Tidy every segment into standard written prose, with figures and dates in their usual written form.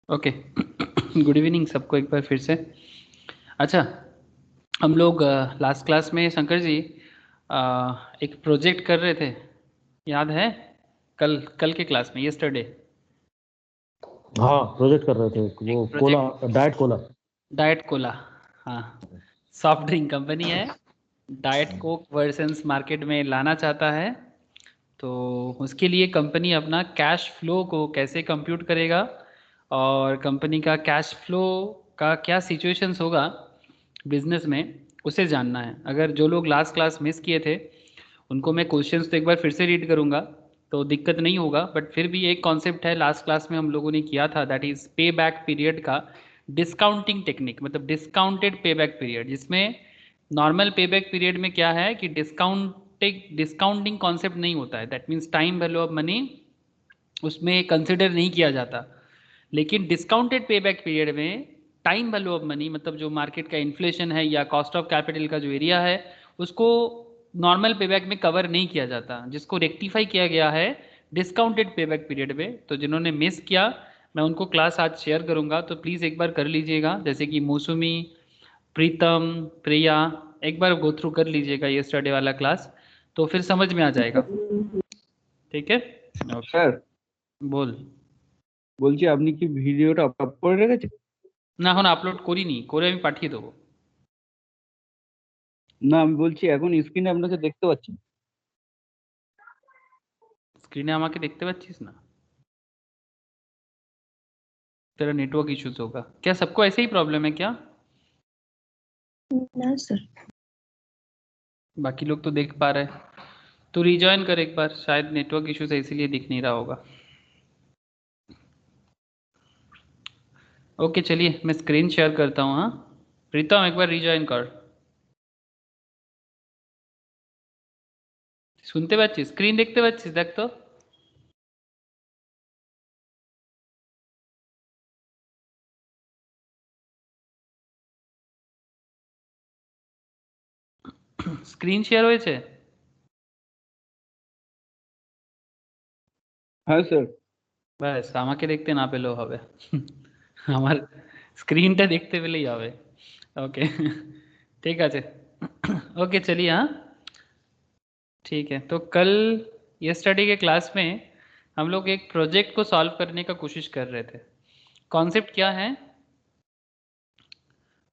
Okay. Good evening सबको एक बार फिर से। अच्छा, हम लोग लास्ट क्लास में शंकर जी एक प्रोजेक्ट कर रहे थे, याद है? कल कल के क्लास में, यस्टरडे। हाँ, प्रोजेक्ट कर रहे थे एक वो Cola, project diet Cola. Diet Cola. हाँ, सॉफ्ट ड्रिंक कंपनी है, डाइट कोक वर्जन्स मार्केट में लाना चाहता है। तो उसके लिए कंपनी अपना कैश फ्लो को कैसे कंप्यूट करेगा और कंपनी का कैश फ्लो का क्या सिचुएशंस होगा बिजनेस में, उसे जानना है। अगर जो लोग लास्ट क्लास मिस किए थे उनको मैं क्वेश्चंस तो एक बार फिर से रीड करूंगा, तो दिक्कत नहीं होगा। बट फिर भी एक कॉन्सेप्ट है लास्ट क्लास में हम लोगों ने किया था, दैट इज पे बैक पीरियड का डिस्काउंटिंग टेक्निक, मतलब डिस्काउंटेड पे बैक पीरियड, जिसमें नॉर्मल पे बैक पीरियड में क्या है कि डिस्काउंटिंग कॉन्सेप्ट नहीं होता है। That means time value of money उसमें कंसिडर नहीं किया जाता। लेकिन डिस्काउंटेड पे बैक पीरियड में टाइम वैल्यू ऑफ मनी, मतलब जो मार्केट का इन्फ्लेशन है या कॉस्ट ऑफ कैपिटल का जो एरिया है, उसको नॉर्मल पे बैक में कवर नहीं किया जाता, जिसको रेक्टिफाई किया गया है डिस्काउंटेड पे बैक पीरियड में। तो जिन्होंने मिस किया, मैं उनको क्लास आज शेयर करूंगा, तो प्लीज़ एक बार कर लीजिएगा। जैसे कि मौसमी, प्रीतम, प्रिया, एक बार गो थ्रू कर लीजिएगा ये स्टडी वाला क्लास, तो फिर समझ में आ जाएगा। ठीक है, ओके। স্যার बोल। বলছি আপনি কি ভিডিওটা আপলোড করে রেখেছেন? না, এখন আপলোড করিনি, করে আমি পাঠিয়ে দেবো। না আমি বলছি এখন স্ক্রিনে আপনাকে দেখতে পাচ্ছি না। স্ক্রিনে আমাকে দেখতে পাচ্ছিস না? तेरा नेटवर्क इश्यूज होगा क्या? सबको ऐसे ही प्रॉब्लम है क्या? ना सर। बाकी लोग तो देख पा रहे हैं। तो रिजॉइन कर एक बार, शायद नेटवर्क इश्यूज है इसीलिए दिख नहीं रहा होगा। ओके चलिए, मैं स्क्रीन शेयर करता हूँ। हाँ प्रीतम, एक बार रिजॉइन कर। শুনতে পাচ্ছিস? স্ক্রিন দেখতে পাচ্ছিস? দেখ তো। স্ক্রিন শেয়ার হয়েছে? হ্যাঁ স্যার। ব্যাস, আমাকে দেখতে না পেলেও হবে। আমার স্ক্রিনটা দেখতে পেলেই হবে। ओके। ठीक है। ओके चलिए। हाँ ठीक है, तो कल ये स्टडी के क्लास में हम लोग एक प्रोजेक्ट को सॉल्व करने का कोशिश कर रहे थे। कॉन्सेप्ट क्या है?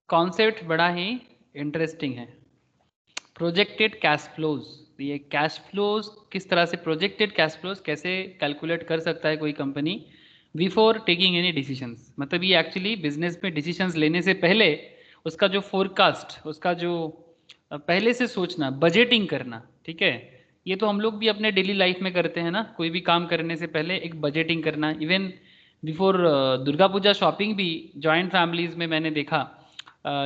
कॉन्सेप्ट बड़ा ही इंटरेस्टिंग है, प्रोजेक्टेड कैश फ्लोज। ये कैश फ्लोज किस तरह से, प्रोजेक्टेड कैश फ्लोज कैसे कैलकुलेट कर सकता है कोई company before taking any decisions. मतलब ये एक्चुअली बिजनेस में डिसीजंस लेने से पहले उसका जो फोरकास्ट, उसका जो पहले से सोचना, बजटिंग करना। ठीक है, ये तो हम लोग भी अपने डेली लाइफ में करते हैं ना, कोई भी काम करने से पहले एक बजटिंग करना। Even before Durga Puja shopping भी जॉइंट फैमिलीज में मैंने देखा,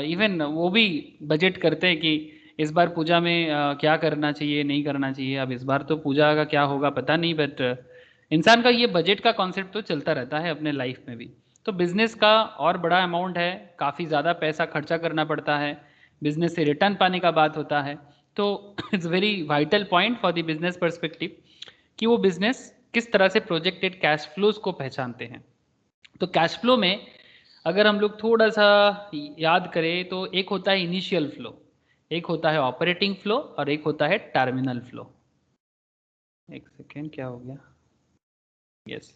इवन वो भी बजट करते हैं कि इस बार पूजा में क्या करना चाहिए, नहीं करना चाहिए। अब इस बार तो पूजा का क्या होगा पता नहीं, बट इंसान का ये बजट का कॉन्सेप्ट तो चलता रहता है अपने लाइफ में भी। तो बिजनेस का और बड़ा अमाउंट है, काफ़ी ज़्यादा पैसा खर्चा करना पड़ता है, बिजनेस से रिटर्न पाने का बात होता है। तो it's very vital point for the business perspective कि वो बिजनेस किस तरह से प्रोजेक्टेड कैश फ्लोज को पहचानते हैं। तो कैश फ्लो में अगर हम लोग थोड़ा सा याद करें तो एक होता है इनिशियल फ्लो, एक होता है ऑपरेटिंग फ्लो और एक होता है टर्मिनल फ्लो। एक सेकेंड, क्या हो गया? Yes,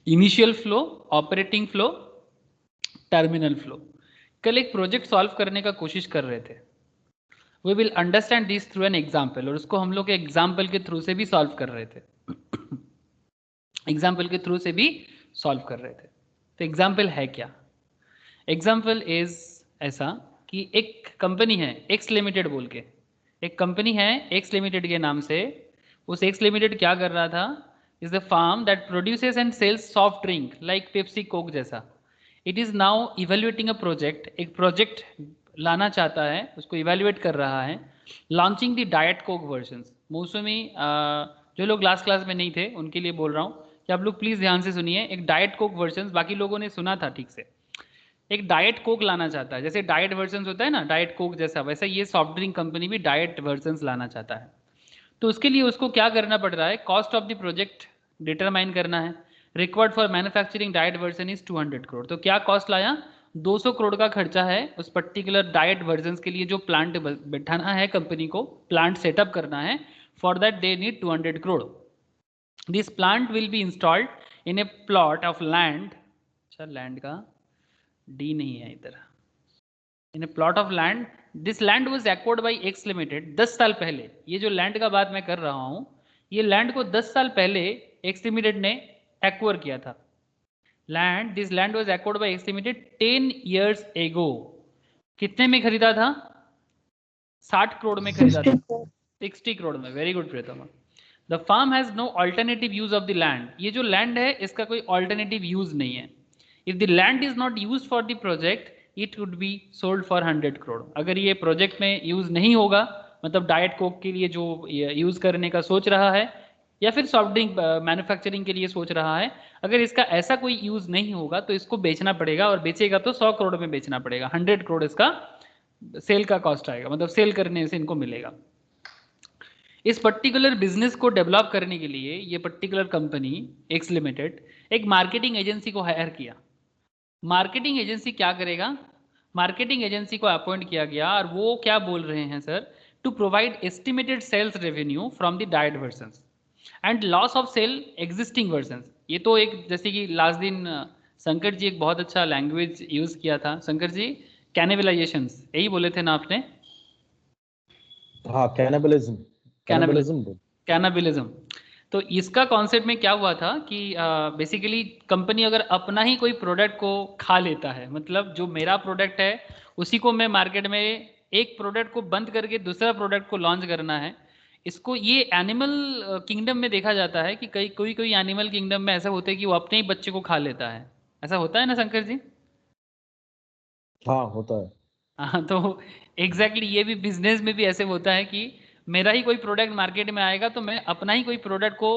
initial flow, operating flow, terminal flow. कल एक प्रोजेक्ट सॉल्व करने का कोशिश कर रहे थे। We will understand this through an example, और उसको हम लोग एग्जाम्पल के थ्रू से भी सॉल्व कर रहे थे। एग्जाम्पल के थ्रू से भी सॉल्व कर रहे थे। तो एग्जाम्पल है क्या? एग्जाम्पल इज ऐसा कि एक कंपनी है एक्स लिमिटेड बोल के, एक कंपनी है एक्स लिमिटेड के नाम से। उस एक्स लिमिटेड क्या कर रहा था? Is the firm that produces and sells soft drink like Pepsi Coke जैसा। It is now evaluating a project, एक प्रोजेक्ट लाना चाहता है, उसको इवेल्युएट कर रहा है, launching the diet Coke version. Mausami, जो लोग लास्ट क्लास में नहीं थे उनके लिए बोल रहा हूँ कि आप लोग प्लीज़ ध्यान से सुनिए। एक डाइट कोक वर्जन, बाकी लोगों ने सुना था ठीक से, एक डाइट कोक लाना चाहता है। जैसे डाइट वर्जन होता है ना, डाइट कोक जैसा, वैसा ये सॉफ्ट ड्रिंक कंपनी भी डाइट वर्जन लाना चाहता है। तो उसके लिए उसको क्या करना पड़ रहा है? Cost of the project determine करना है। Required for manufacturing diet version is 200 crore. तो क्या कॉस्ट लाया? 200 करोड़ का खर्चा है उस पर्टिकुलर डाइट वर्जन के लिए जो प्लांट बैठाना है, कंपनी को प्लांट सेटअप करना है। For that they need 200 crore. This plant will be installed in a plot of land, अच्छा लैंड का डी नहीं है इधर, in a plot of land, this land was acquired by X limited. 10 साल पहले, ये जो लैंड का बात मैं कर रहा हूं, ये लैंड को 10 साल पहले एक्स लिमिटेड ने एक्वायर किया था। Land, this land was acquired by X limited 10 years ago। कितने में खरीदा था? 60 करोड़ में खरीदा था, 60 करोड़ में। Very good Priyatama. The firm has no alternative use of the land. ये जो लैंड है इसका कोई ऑल्टरनेटिव यूज नहीं है। If the land is not use for the project it would be sold for 100 crore. अगर ये प्रोजेक्ट में यूज नहीं होगा, मतलब डाइट कोक के लिए जो यूज करने का सोच रहा है या फिर सॉफ्ट ड्रिंक मैन्युफैक्चरिंग के लिए सोच रहा है, अगर इसका ऐसा कोई यूज नहीं होगा तो इसको बेचना पड़ेगा, और बेचेगा तो 100 करोड़ में बेचना पड़ेगा। 100 करोड़ इसका सेल का कॉस्ट आएगा, मतलब सेल करने से इनको मिलेगा। इस पर्टिकुलर बिजनेस को डेवलप करने के लिए ये पर्टिकुलर कंपनी एक्स लिमिटेड एक मार्केटिंग एजेंसी को हायर किया। मार्केटिंग एजेंसी क्या करेगा? मार्केटिंग एजेंसी को अपॉइंट किया गया और वो क्या बोल रहे हैं sir? To provide estimated sales revenue from the diet version and loss of sale existing version. ये तो एक, जैसे कि लास्ट दिन शंकर जी एक बहुत अच्छा लैंग्वेज यूज किया था। शंकर जी कैनिबलाइजेशन यही बोले थे ना आपने? हाँ, कैनिबलिज्म। कैनाबिलिज्म। तो इसका कॉन्सेप्ट में क्या हुआ था कि बेसिकली कंपनी अगर अपना ही कोई प्रोडक्ट को खा लेता है, मतलब जो मेरा प्रोडक्ट है उसी को मैं मार्केट में, एक प्रोडक्ट को बंद करके दूसरा प्रोडक्ट को लॉन्च करना है, इसको ये एनिमल किंगडम में देखा जाता है कि कई कोई कोई एनिमल किंगडम में ऐसा होता है कि वो अपने ही बच्चे को खा लेता है। ऐसा होता है ना शंकर जी? हाँ, होता है। हाँ, तो एग्जैक्टली ये भी बिजनेस में भी ऐसे होता है कि मेरा ही कोई प्रोडक्ट मार्केट में आएगा तो मैं अपना ही कोई प्रोडक्ट को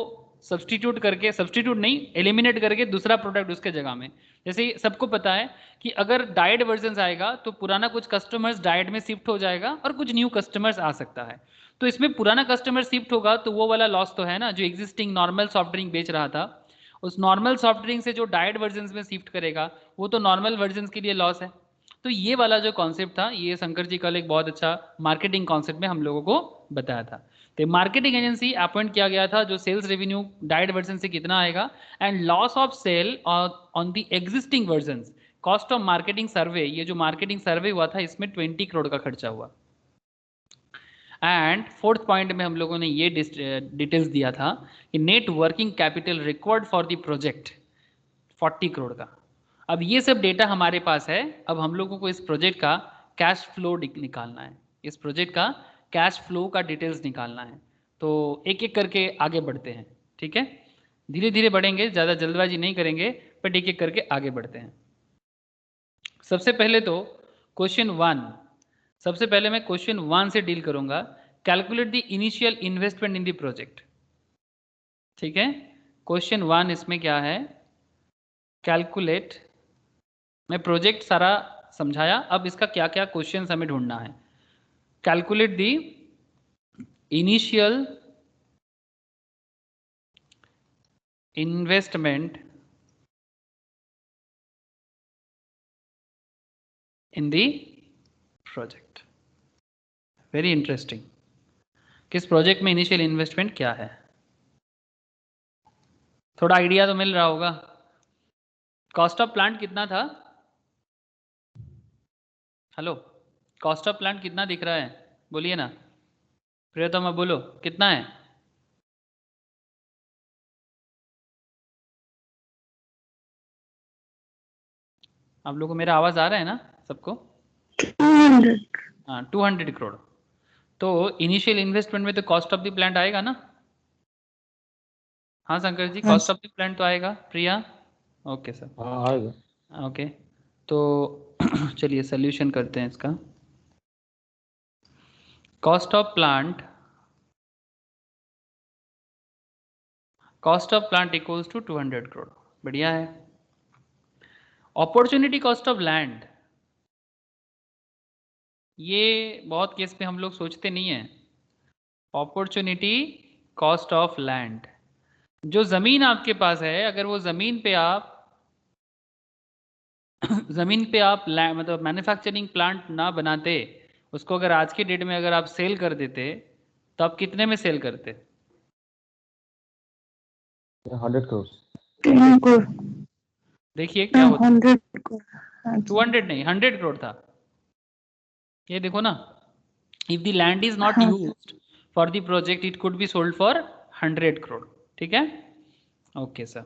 सब्सटीट्यूट करके, सब्सटीट्यूट नहीं, एलिमिनेट करके दूसरा प्रोडक्ट उसके जगह में। जैसे सबको पता है कि अगर डाइट वर्जन आएगा तो पुराना कुछ कस्टमर्स डाइट में शिफ्ट हो जाएगा और कुछ न्यू कस्टमर्स आ सकता है। तो इसमें पुराना कस्टमर शिफ्ट होगा तो वो वाला लॉस तो है ना, जो एग्जिस्टिंग नॉर्मल सॉफ्ट ड्रिंक बेच रहा था उस नॉर्मल सॉफ्ट ड्रिंक से जो डाइट वर्जन में शिफ्ट करेगा वो तो नॉर्मल वर्जन के लिए लॉस है। तो ये वाला जो कॉन्सेप्ट था, ये शंकर जी कल एक बहुत अच्छा मार्केटिंग कॉन्सेप्ट में हम लोगों को बताया था। तो मार्केटिंग एजेंसी अपॉइंट किया गया था, जो सेल्स रेवेन्यू डाइट वर्जन से कितना आएगा and loss of sale on the existing version, cost of marketing survey. ये जो मार्केटिंग सर्वे हुआ था इसमें 20 करोड़ का खर्चा हुआ। एंड फोर्थ पॉइंट में हम लोगों ने ये डिटेल्स दिया था कि net working capital required for the project 40 crore का। अब ये सब डेटा हमारे पास है, अब हम लोगों को इस प्रोजेक्ट का कैश फ्लो निकालना है, इस प्रोजेक्ट का कैश फ्लो का डिटेल्स निकालना है। तो एक एक करके आगे बढ़ते हैं, ठीक है? धीरे धीरे बढ़ेंगे, ज़्यादा जल्दबाजी नहीं करेंगे, बट एक एक करके आगे बढ़ते हैं। सबसे पहले तो क्वेश्चन 1, सबसे पहले मैं क्वेश्चन 1 से डील करूंगा। Calculate the initial investment in the project, ठीक है? क्वेश्चन 1 इसमें क्या है? कैलकुलेट, मैं प्रोजेक्ट सारा समझाया, अब इसका क्या क्या क्वेश्चन हमें ढूंढना है। Calculate the initial investment in the project. Very interesting. किस प्रोजेक्ट में इनिशियल इन्वेस्टमेंट क्या है? थोड़ा आइडिया तो मिल रहा होगा। कॉस्ट ऑफ प्लांट कितना था? हेलो, कॉस्ट ऑफ प्लांट कितना दिख रहा है? बोलिए ना प्रियतमा, बोलो कितना है? आप लोगों को मेरा आवाज आ रहा है ना सबको? 200। हाँ, 200 करोड़। तो इनिशियल इन्वेस्टमेंट में तो कॉस्ट ऑफ द प्लांट आएगा ना? हाँ Shankar ji, cost of the plant तो आएगा। प्रिया? ओके सर, हाँ, आएगा। ओके। तो चलिए सोल्यूशन करते हैं इसका। Cost of plant, cost of plant equals to 200 crore. बढ़िया है। अपॉर्चुनिटी कॉस्ट ऑफ लैंड, ये बहुत केस में हम लोग सोचते नहीं है। अपॉर्चुनिटी कॉस्ट ऑफ लैंड, जो जमीन आपके पास है, अगर वो जमीन पे आप मतलब मैन्युफैक्चरिंग प्लांट ना बनाते, उसको अगर आज के डेट में अगर आप सेल कर देते, तो आप कितने में सेल करते? 100 crores. 10 करोड़। देखिए क्या होता, 100 करोड़। हाँ जी। 200 नहीं 100 करोड़ था। ये देखो ना, if the land is not हाँ used for the project it could be sold for 100 crore. ठीक है, ओके सर।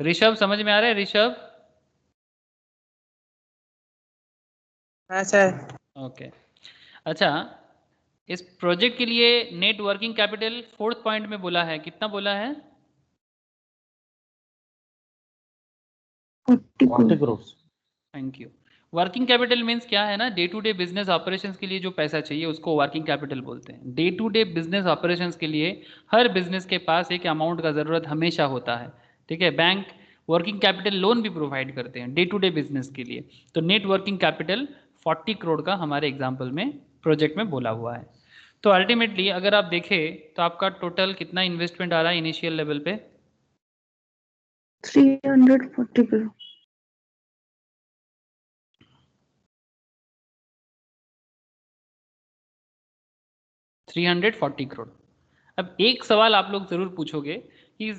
ऋषभ समझ में आ रहा है? ऋषभ, हाँ सर। ओके। अच्छा, इस प्रोजेक्ट के लिए net working capital 4th point में बोला है, कितना बोला है? 40 40 crore. crores. Thank you. Working capital means क्या है ना, day to day business operations के लिए जो पैसा चाहिए उसको वर्किंग कैपिटल बोलते हैं। Day to day business operations के लिए हर बिजनेस के पास एक अमाउंट का ज़रूरत हमेशा होता है। ठीक है, बैंक वर्किंग कैपिटल लोन भी प्रोवाइड करते हैं डे टू डे बिजनेस के लिए। तो नेट वर्किंग कैपिटल 40 करोड़ का हमारे एग्जाम्पल में प्रोजेक्ट में बोला हुआ है। तो अल्टीमेटली अगर आप देखें तो आपका टोटल कितना इन्वेस्टमेंट आ रहा है इनिशियल लेवल पे? 340 करोड़। 340 करोड़। अब एक सवाल आप लोग जरूर पूछोगे कि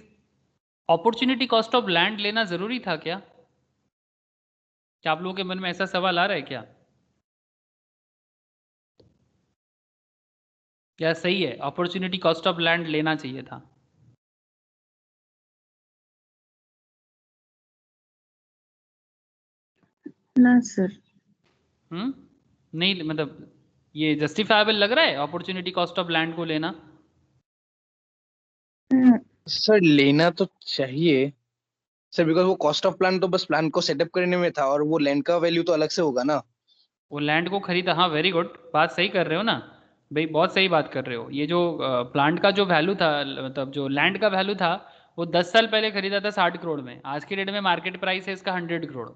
अपॉर्चुनिटी कॉस्ट ऑफ लैंड लेना जरूरी था क्या? क्या आप लोगों के मन में ऐसा सवाल आ रहा है क्या? क्या सही है, अपॉर्चुनिटी कॉस्ट ऑफ लैंड लेना चाहिए था? ना सर। नहीं, मतलब ये जस्टिफाइबल लग रहा है अपॉर्चुनिटी कॉस्ट ऑफ लैंड को लेना? हाँ, सर लेना तो चाहिए सर, बिकॉज वो कॉस्ट ऑफ प्लान तो बस प्लान को सेटअप करने में था, और वो लैंड का वैल्यू तो अलग से होगा ना। वो लैंड को खरीदा, हाँ वेरी गुड, बात सही कर रहे हो ना भाई, बहुत सही बात कर रहे हो। ये जो प्लांट का जो वैल्यू था, मतलब जो लैंड का वैल्यू था, वो 10 साल पहले खरीदा था 60 करोड़ में। आज के डेट में मार्केट प्राइस है इसका 100 करोड़।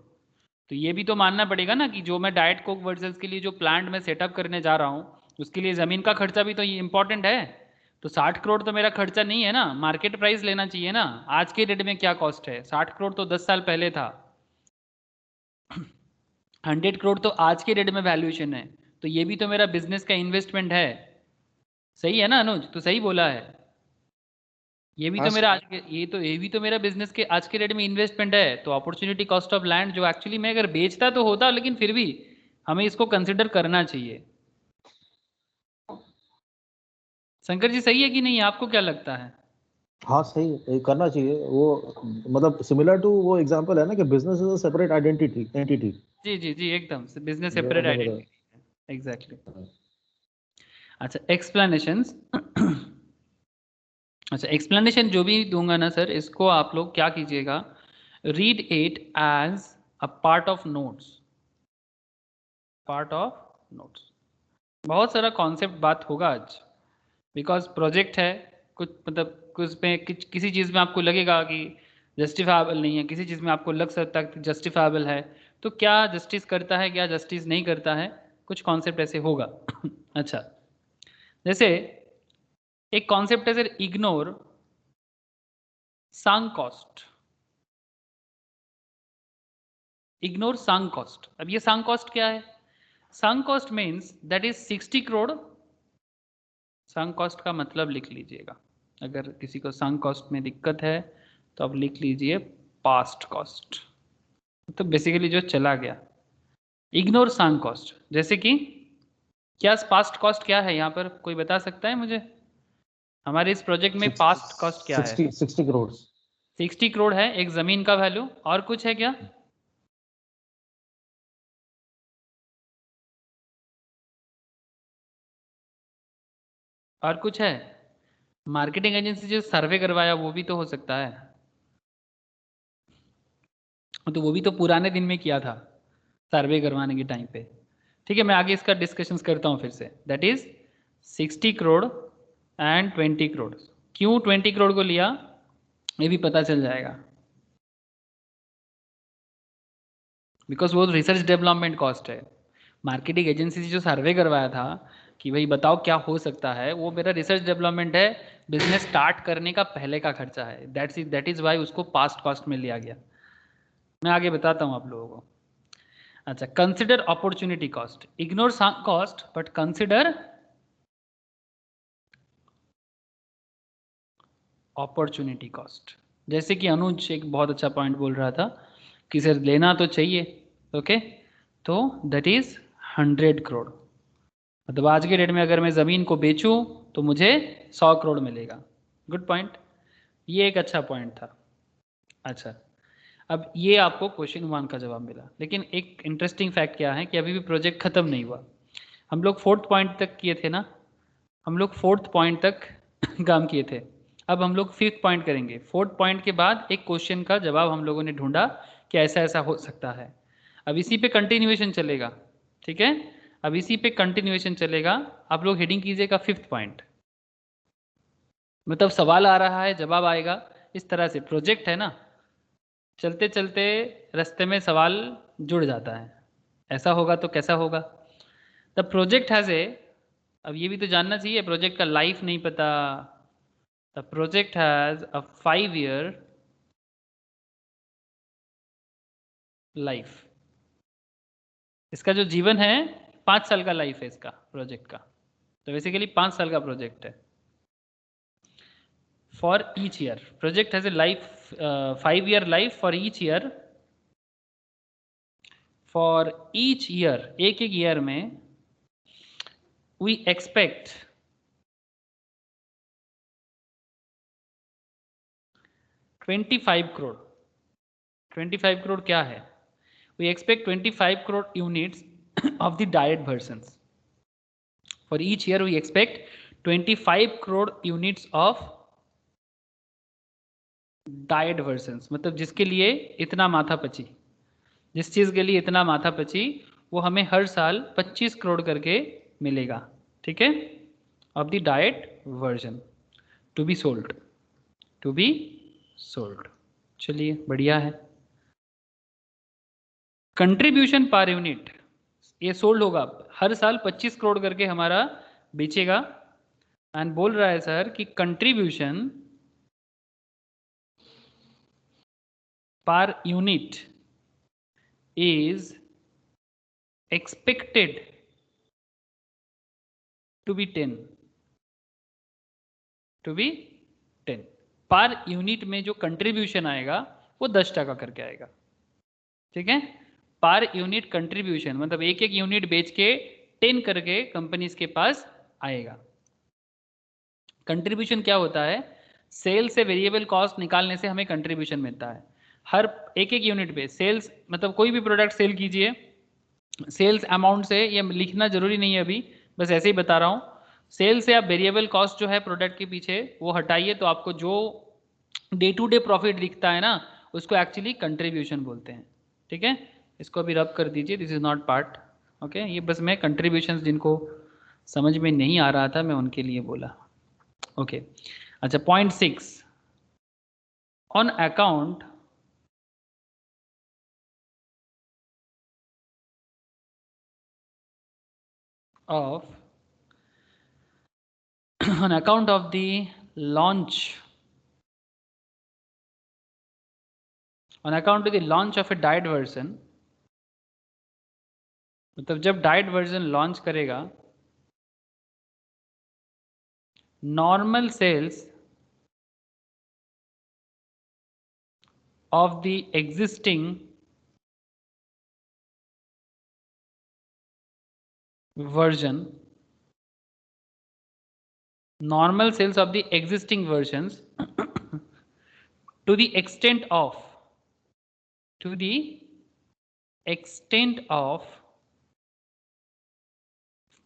तो ये भी तो मानना पड़ेगा ना कि जो मैं डाइट कोक वर्जल्स के लिए जो प्लांट में सेटअप करने जा रहा हूँ, उसके लिए ज़मीन का खर्चा भी तो ये इंपॉर्टेंट है। तो 60 करोड़ तो मेरा खर्चा नहीं है ना, मार्केट प्राइस लेना चाहिए ना। आज के डेट में क्या कॉस्ट है? 60 करोड़ तो 10 साल पहले था, 100 करोड़ तो आज के डेट में वैल्यूएशन है। तो ये भी तो मेरा बिजनेस का इन्वेस्टमेंट है। सही है ना अनुज, तो सही बोला है। ये भी हाँ तो मेरा सर। आज के ये भी तो मेरा बिजनेस के आज के डेट में इन्वेस्टमेंट है। तो अपॉर्चुनिटी कॉस्ट ऑफ लैंड जो एक्चुअली मैं अगर बेचता तो होता, लेकिन फिर भी हमें इसको कंसिडर करना चाहिए। शंकर जी सही है कि नहीं, आपको क्या लगता है? हाँ सही है, ये करना चाहिए वो। मतलब सिमिलर टू वो एग्जांपल है ना कि business is a separate entity. जी जी जी, एकदम से बिजनेस सेपरेट मतलब आइडेंटिटी, एग्जैक्टली। अच्छा, एक्सप्लेनेशंस अच्छा, एक्सप्लेनेशन जो भी दूंगा ना सर, इसको आप लोग क्या कीजिएगा, read it as a part of notes. Part of notes, बहुत सारा कॉन्सेप्ट बात होगा आज, बिकॉज प्रोजेक्ट है। कुछ मतलब कुछ में किसी चीज़ में आपको लगेगा कि जस्टिफाइबल नहीं है, किसी चीज़ में आपको लग सकता है कि जस्टिफाइबल है। तो क्या जस्टिस करता है, क्या जस्टिस नहीं करता है, कुछ कॉन्सेप्ट ऐसे होगा। अच्छा, जैसे एक कॉन्सेप्ट है sir, ignore sunk cost. Ignore sunk cost. अब ये संक कॉस्ट क्या है? Sunk cost means that is 60 crore. Sunk cost का मतलब लिख लीजिएगा, अगर किसी को संक कॉस्ट में दिक्कत है तो आप लिख लीजिए पास्ट कॉस्ट, तो बेसिकली जो चला गया। इग्नोर संक कॉस्ट, जैसे कि क्या पास्ट कॉस्ट क्या है यहाँ पर, कोई बता सकता है मुझे? हमारे इस प्रोजेक्ट में पास्ट कॉस्ट क्या है? 60 crores. 60 करोड़ है एक जमीन का वैल्यू। और कुछ है क्या? और कुछ है? मार्केटिंग एजेंसी जो सर्वे करवाया वो भी तो हो सकता है, तो वो भी तो पुराने दिन में किया था सर्वे करवाने के टाइम पे। ठीक है, मैं आगे इसका डिस्कशन करता हूँ फिर से। That is 60 crore and 20 crore. क्यों 20 करोड़ को लिया ये भी पता चल जाएगा, बिकॉज वो रिसर्च डेवलपमेंट कॉस्ट है। मार्केटिंग एजेंसी से जो सर्वे करवाया था कि भाई बताओ क्या हो सकता है, वो मेरा रिसर्च डेवलपमेंट है। बिजनेस स्टार्ट करने का पहले का खर्चा है, दैट इज वाई उसको पास्ट कॉस्ट में लिया गया। मैं आगे बताता हूं आप लोगों को। अच्छा, consider opportunity cost, ignore cost but consider opportunity cost. जैसे कि अनुज एक बहुत अच्छा पॉइंट बोल रहा था कि सर लेना तो चाहिए, ओके, तो दैट इज 100 करोड़। मतलब आज के डेट में अगर मैं ज़मीन को बेचूं तो मुझे 100 करोड़ मिलेगा। गुड पॉइंट, ये एक अच्छा पॉइंट था। अच्छा, अब ये आपको क्वेश्चन 1 का जवाब मिला, लेकिन एक इंटरेस्टिंग फैक्ट क्या है कि अभी भी प्रोजेक्ट खत्म नहीं हुआ। हम लोग 4th पॉइंट तक किए थे ना, हम लोग 4th पॉइंट तक काम किए थे। अब हम लोग 5th पॉइंट करेंगे। 4th पॉइंट के बाद एक क्वेश्चन का जवाब हम लोगों ने ढूंढा कि ऐसा ऐसा हो सकता है। अब इसी पे कंटिन्यूएशन चलेगा, ठीक है, अब इसी पे कंटिन्यूएशन चलेगा। आप लोग हेडिंग कीजिएगा 5th पॉइंट। मतलब सवाल आ रहा है, जवाब आएगा इस तरह से। प्रोजेक्ट है ना, चलते चलते रास्ते में सवाल जुड़ जाता है, ऐसा होगा तो कैसा होगा। द प्रोजेक्ट हैज ए, अब ये भी तो जानना चाहिए, प्रोजेक्ट का लाइफ नहीं पता। The project has a 5-year life. इसका जो जीवन है 5 साल का लाइफ है इसका प्रोजेक्ट का, तो बेसिकली 5 साल का प्रोजेक्ट है। For each year project has A life 5-year life for each year. For each year, एक एक ईयर में वी एक्सपेक्ट 25 करोड़। 25 करोड़ क्या है? We expect 25 crore units of the diet versions. For each year we expect 25 crore units of diet versions. मतलब जिसके लिए इतना माथा पची, जिस चीज़ के लिए इतना माथा पची, वो हमें हर साल 25 करोड़ करके मिलेगा, ठीक है, of the diet version to be sold, to be sold। चलिए बढ़िया है। कंट्रीब्यूशन पर यूनिट, ये सोल्ड होगा हर साल 25 करोड़ करके हमारा बेचेगा। एंड बोल रहा है सर कि contribution per unit is expected to be 10, to be 10। Per unit में जो कंट्रीब्यूशन आएगा वो 10% करके आएगा, ठीक है। पर यूनिट कंट्रीब्यूशन मतलब एक एक यूनिट बेच के 10 करके कंपनीज के पास आएगा। कंट्रीब्यूशन क्या होता है? सेल से वेरिएबल कॉस्ट निकालने से हमें कंट्रीब्यूशन मिलता है। हर एक एक यूनिट पे सेल्स, मतलब कोई भी प्रोडक्ट सेल कीजिए, सेल्स अमाउंट से, ये लिखना जरूरी नहीं है अभी, बस ऐसे ही बता रहा हूँ। सेल से आप वेरिएबल कॉस्ट जो है प्रोडक्ट के पीछे वो हटाइए, तो आपको जो डे टू डे प्रॉफिट दिखता है ना, उसको एक्चुअली कंट्रीब्यूशन बोलते हैं, ठीक है। इसको अभी रब कर दीजिए, this is not part, okay. ये बस मैं कंट्रीब्यूशन जिनको समझ में नहीं आ रहा था मैं उनके लिए बोला, ओके। अच्छा, point 6, on account of on account of the launch, on account of the launch of a diet version, मतलब जब डाइट वर्जन लॉन्च करेगा, normal sales of the existing version, normal sales of the existing versions to the extent of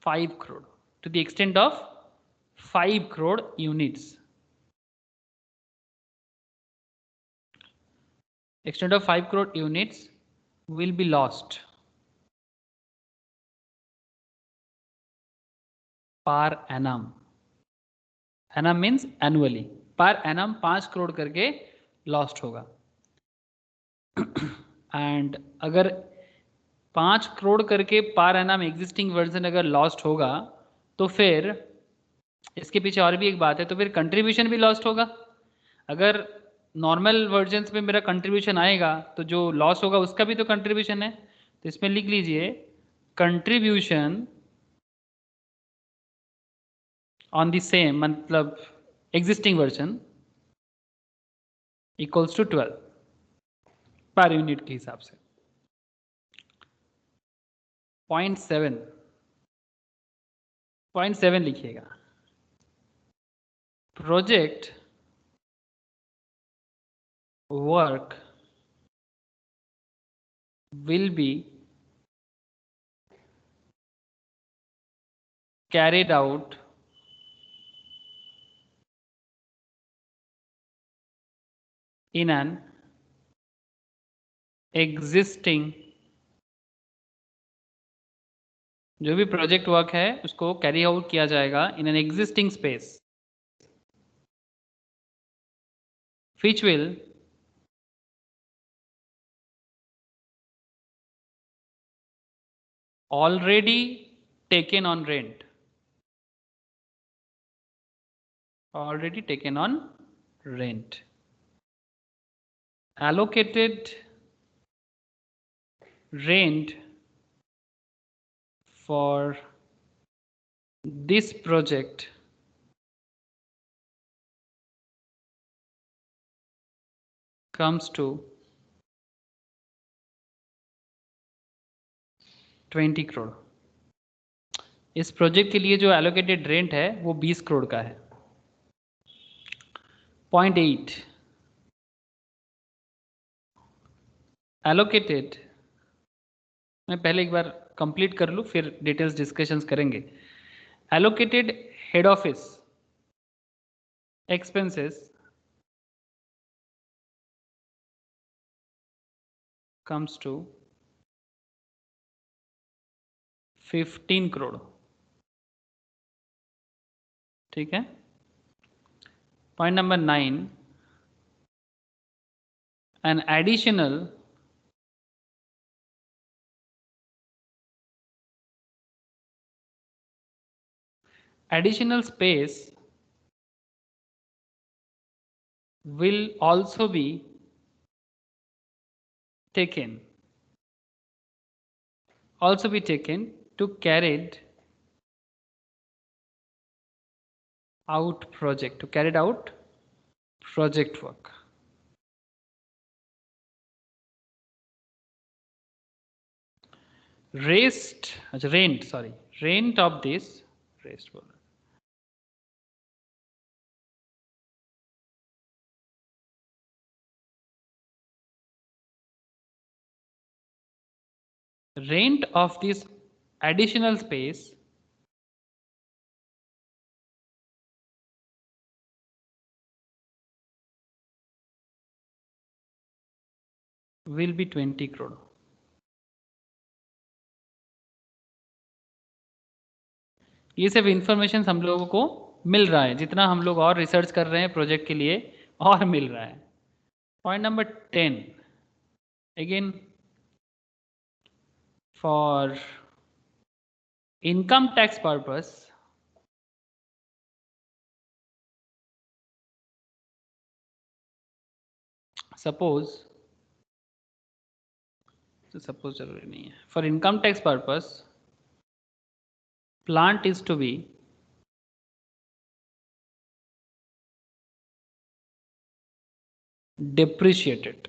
5 crore, to the extent of 5 crore units, extent of 5 crore units will be lost per annum। annum means annually, per annum 5 crore करके lost होगा। And अगर 5 करोड़ करके per annum existing version अगर lost होगा, तो फिर इसके पीछे और भी एक बात है, तो फिर कंट्रीब्यूशन भी लॉस्ट होगा। अगर नॉर्मल वर्जन्स में मेरा कंट्रीब्यूशन आएगा तो जो लॉस होगा उसका भी तो कंट्रीब्यूशन है। तो इसमें लिख लीजिए कंट्रीब्यूशन ऑन द सेम, मतलब existing version equals to 12 per unit के हिसाब से। 0.7 लिखिएगा। Project work will be carried out in an existing, जो भी प्रोजेक्ट वर्क है उसको कैरी आउट किया जाएगा इन an existing space which will already taken on rent, already taken on rent, allocated rent for this project comes to 20 crore. इस project के लिए जो एलोकेटेड रेंट है वो 20 करोड़ का है। 0.8 एलोकेटेड, मैं पहले एक बार कंप्लीट कर लूँ फिर डिटेल्स डिस्कशंस करेंगे। Allocated head office expenses comes to 15 crore, ठीक है। Point number 9, an additional space will also be taken to carried out project work। rent of this rest बोल rent of this additional space will be 20 crore. ये सब information हम लोगों को मिल रहा है, जितना हम लोग और रिसर्च कर रहे हैं प्रोजेक्ट के लिए और मिल रहा है। Point number 10, again for income tax purpose suppose जरूरी नहीं है, for income tax purpose plant is to be depreciated।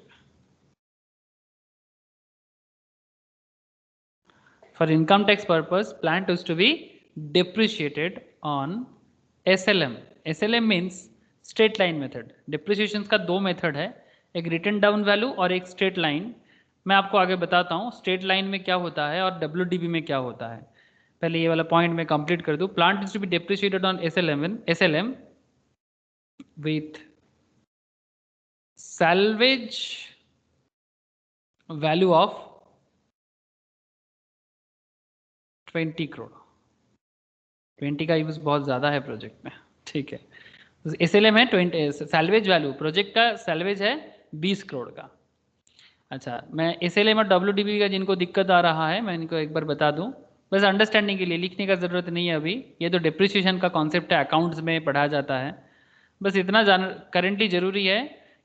For income tax purpose, plant is to be depreciated on SLM। SLM means straight line method। depreciation का दो method है, एक written down value और एक straight line. मैं आपको आगे बताता हूँ स्ट्रेट लाइन में क्या होता है और WDV में क्या होता है। पहले ये वाला पॉइंट मैं कंप्लीट कर दूं। Plant is to be depreciated on SLM with salvage value of 20 crore. 20 का यूज बहुत ज्यादा है प्रोजेक्ट में, ठीक है। SLM है 20, सैल्वेज वैल्यू प्रोजेक्ट का सैल्वेज है 20 करोड़ का। अच्छा, मैं SLM और WDV का जिनको दिक्कत आ रहा है मैं इनको एक बार बता दूं। बस अंडरस्टैंडिंग के लिए, लिखने का ज़रूरत नहीं है अभी। ये तो डिप्रिसिएशन का कॉन्सेप्ट है, अकाउंट्स में पढ़ा जाता है। बस इतना जान करेंटली ज़रूरी है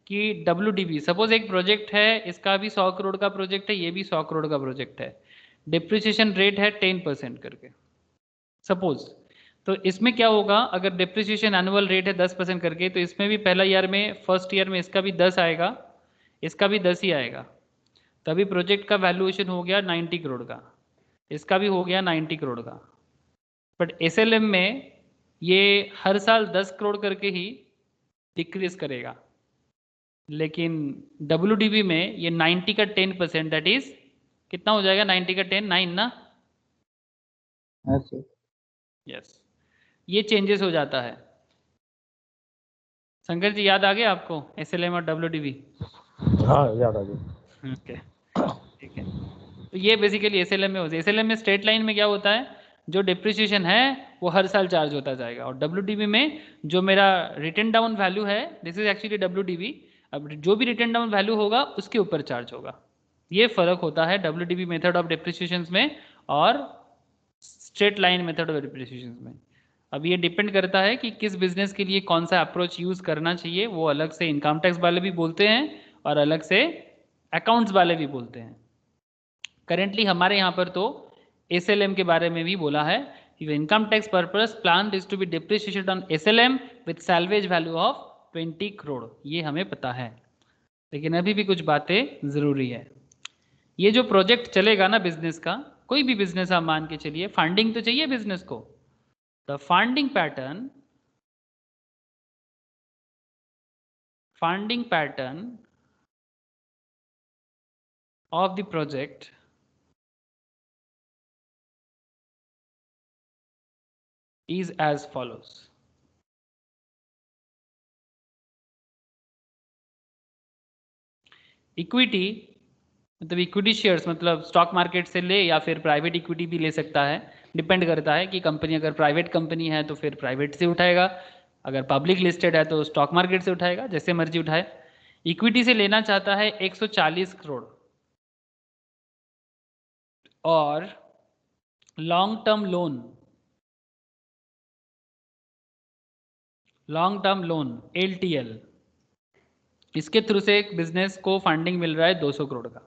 कि WDV, सपोज एक प्रोजेक्ट है, इसका भी 100 करोड़ का प्रोजेक्ट है, ये भी 100 करोड़ का प्रोजेक्ट है, डिप्रिसिएशन रेट है 10% करके सपोज। तो इसमें क्या होगा, अगर डिप्रिसिएशन एनुअल रेट है 10% करके, तो इसमें भी पहला ईयर में, फर्स्ट ईयर में इसका भी 10 आएगा, इसका भी 10 ही आएगा, तभी प्रोजेक्ट का वैल्यूएशन हो गया 90 करोड़ का, इसका भी हो गया 90 करोड़ का। बट SLM में ये हर साल 10 करोड़ करके ही डिक्रीज करेगा, लेकिन WDV में ये 90 का 10%, दैट इज कितना हो जाएगा, 90 का 10, 9 ना। हाँ सर। यस, ये चेंजेस हो जाता है। शंकर जी याद आ गया आपको SLM और WDV? हाँ याद आ गया। ओके ठीक है। तो ये बेसिकली SLM में होता है। SLM में स्ट्रेट लाइन में क्या होता है, जो डिप्रिसिएशन है वो हर साल चार्ज होता जाएगा, और WDV में जो मेरा रिटर्न डाउन वैल्यू है, दिस इज एक्चुअली WDV, अब जो भी रिटर्न डाउन वैल्यू होगा उसके ऊपर चार्ज होगा। ये फर्क होता है WDV मेथड ऑफ डिप्रिसिएशन में और straight line method of depreciation में। अब ये डिपेंड करता है कि किस बिजनेस के लिए कौन सा अप्रोच यूज करना चाहिए, वो अलग से इनकम टैक्स वाले भी बोलते हैं और अलग से अकाउंट्स वाले भी बोलते हैं। करेंटली हमारे यहाँ पर तो SLM के बारे में भी बोला है, income tax purpose plan is to be depreciated on SLM with salvage value of 20 crore, ये हमें पता है। लेकिन अभी भी कुछ बातें ज़रूरी है। ये जो प्रोजेक्ट चलेगा ना बिजनेस का, कोई भी बिजनेस आप मान के चलिए, फंडिंग तो चाहिए बिजनेस को। The funding pattern of the project is as follows. Equity मतलब इक्विटी शेयर्स, मतलब स्टॉक मार्केट से ले या फिर प्राइवेट इक्विटी भी ले सकता है, डिपेंड करता है कि कंपनी अगर प्राइवेट कंपनी है तो फिर प्राइवेट से उठाएगा, अगर पब्लिक लिस्टेड है तो स्टॉक मार्केट से उठाएगा, जैसे मर्जी उठाए। इक्विटी से लेना चाहता है 140 करोड़ और लॉन्ग टर्म लोन LTL, इसके थ्रू से एक बिजनेस को फंडिंग मिल रहा है 200 करोड़ का।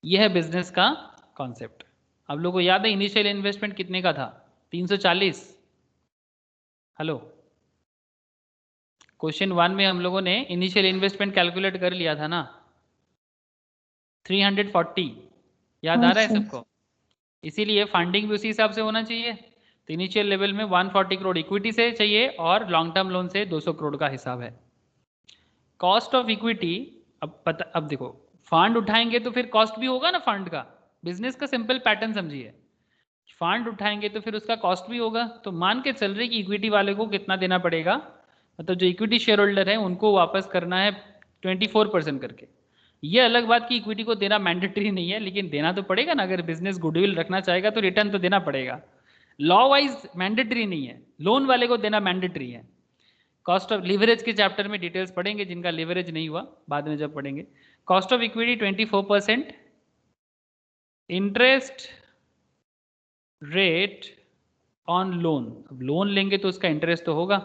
यह है बिजनेस का कॉन्सेप्ट। आप लोगों को याद है इनिशियल इन्वेस्टमेंट कितने का था, 340। हेलो, क्वेश्चन 1 में हम लोगों ने इनिशियल इन्वेस्टमेंट कैलकुलेट कर लिया था ना, 340, याद आ रहा है सबको? इसीलिए फंडिंग भी उसी हिसाब से होना चाहिए। तो इनिशियल लेवल में 140 करोड़ इक्विटी से चाहिए और लॉन्ग टर्म लोन से 200 करोड़ का हिसाब है। कॉस्ट ऑफ इक्विटी, अब देखो, फंड उठाएंगे तो फिर कॉस्ट भी होगा ना फंड का। बिजनेस का सिंपल पैटर्न समझिए, फंड उठाएंगे तो फिर उसका कॉस्ट भी होगा। तो मान के चल रही कि इक्विटी वाले को कितना देना पड़ेगा, मतलब जो इक्विटी शेयर होल्डर है उनको वापस करना है 24% करके। ये अलग बात कि इक्विटी को देना मैंडेटरी नहीं है, लेकिन देना तो पड़ेगा ना, अगर बिजनेस गुडविल रखना चाहेगा तो रिटर्न तो देना पड़ेगा। लॉ वाइज मैंडेटरी नहीं है, लोन वाले को देना मैंडेटरी है। कॉस्ट ऑफ लिवरेज के चैप्टर में डिटेल्स पढ़ेंगे, जिनका लिवरेज नहीं हुआ बाद में जब पढ़ेंगे। Cost of equity 24%, interest rate on loan, अब लोन लेंगे तो उसका इंटरेस्ट तो होगा,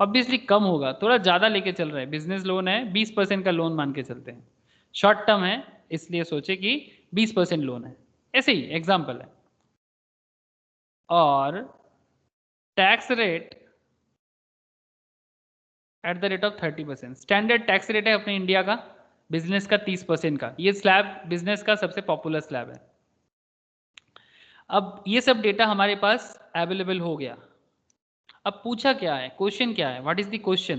ऑब्वियसली कम होगा, थोड़ा ज़्यादा लेके चल रहा है, बिजनेस लोन है 20% का लोन मान के चलते हैं, शॉर्ट टर्म है इसलिए सोचे कि 20% लोन है, ऐसे ही एग्जाम्पल है। और tax rate at the rate of 30%, standard tax rate है अपने इंडिया का, बिजनेस का 30% का। ये स्लैब बिजनेस का सबसे पॉपुलर स्लैब है। अब ये सब डेटा हमारे पास अवेलेबल हो गया। अब पूछा क्या है, क्वेश्चन क्या है, what is the question,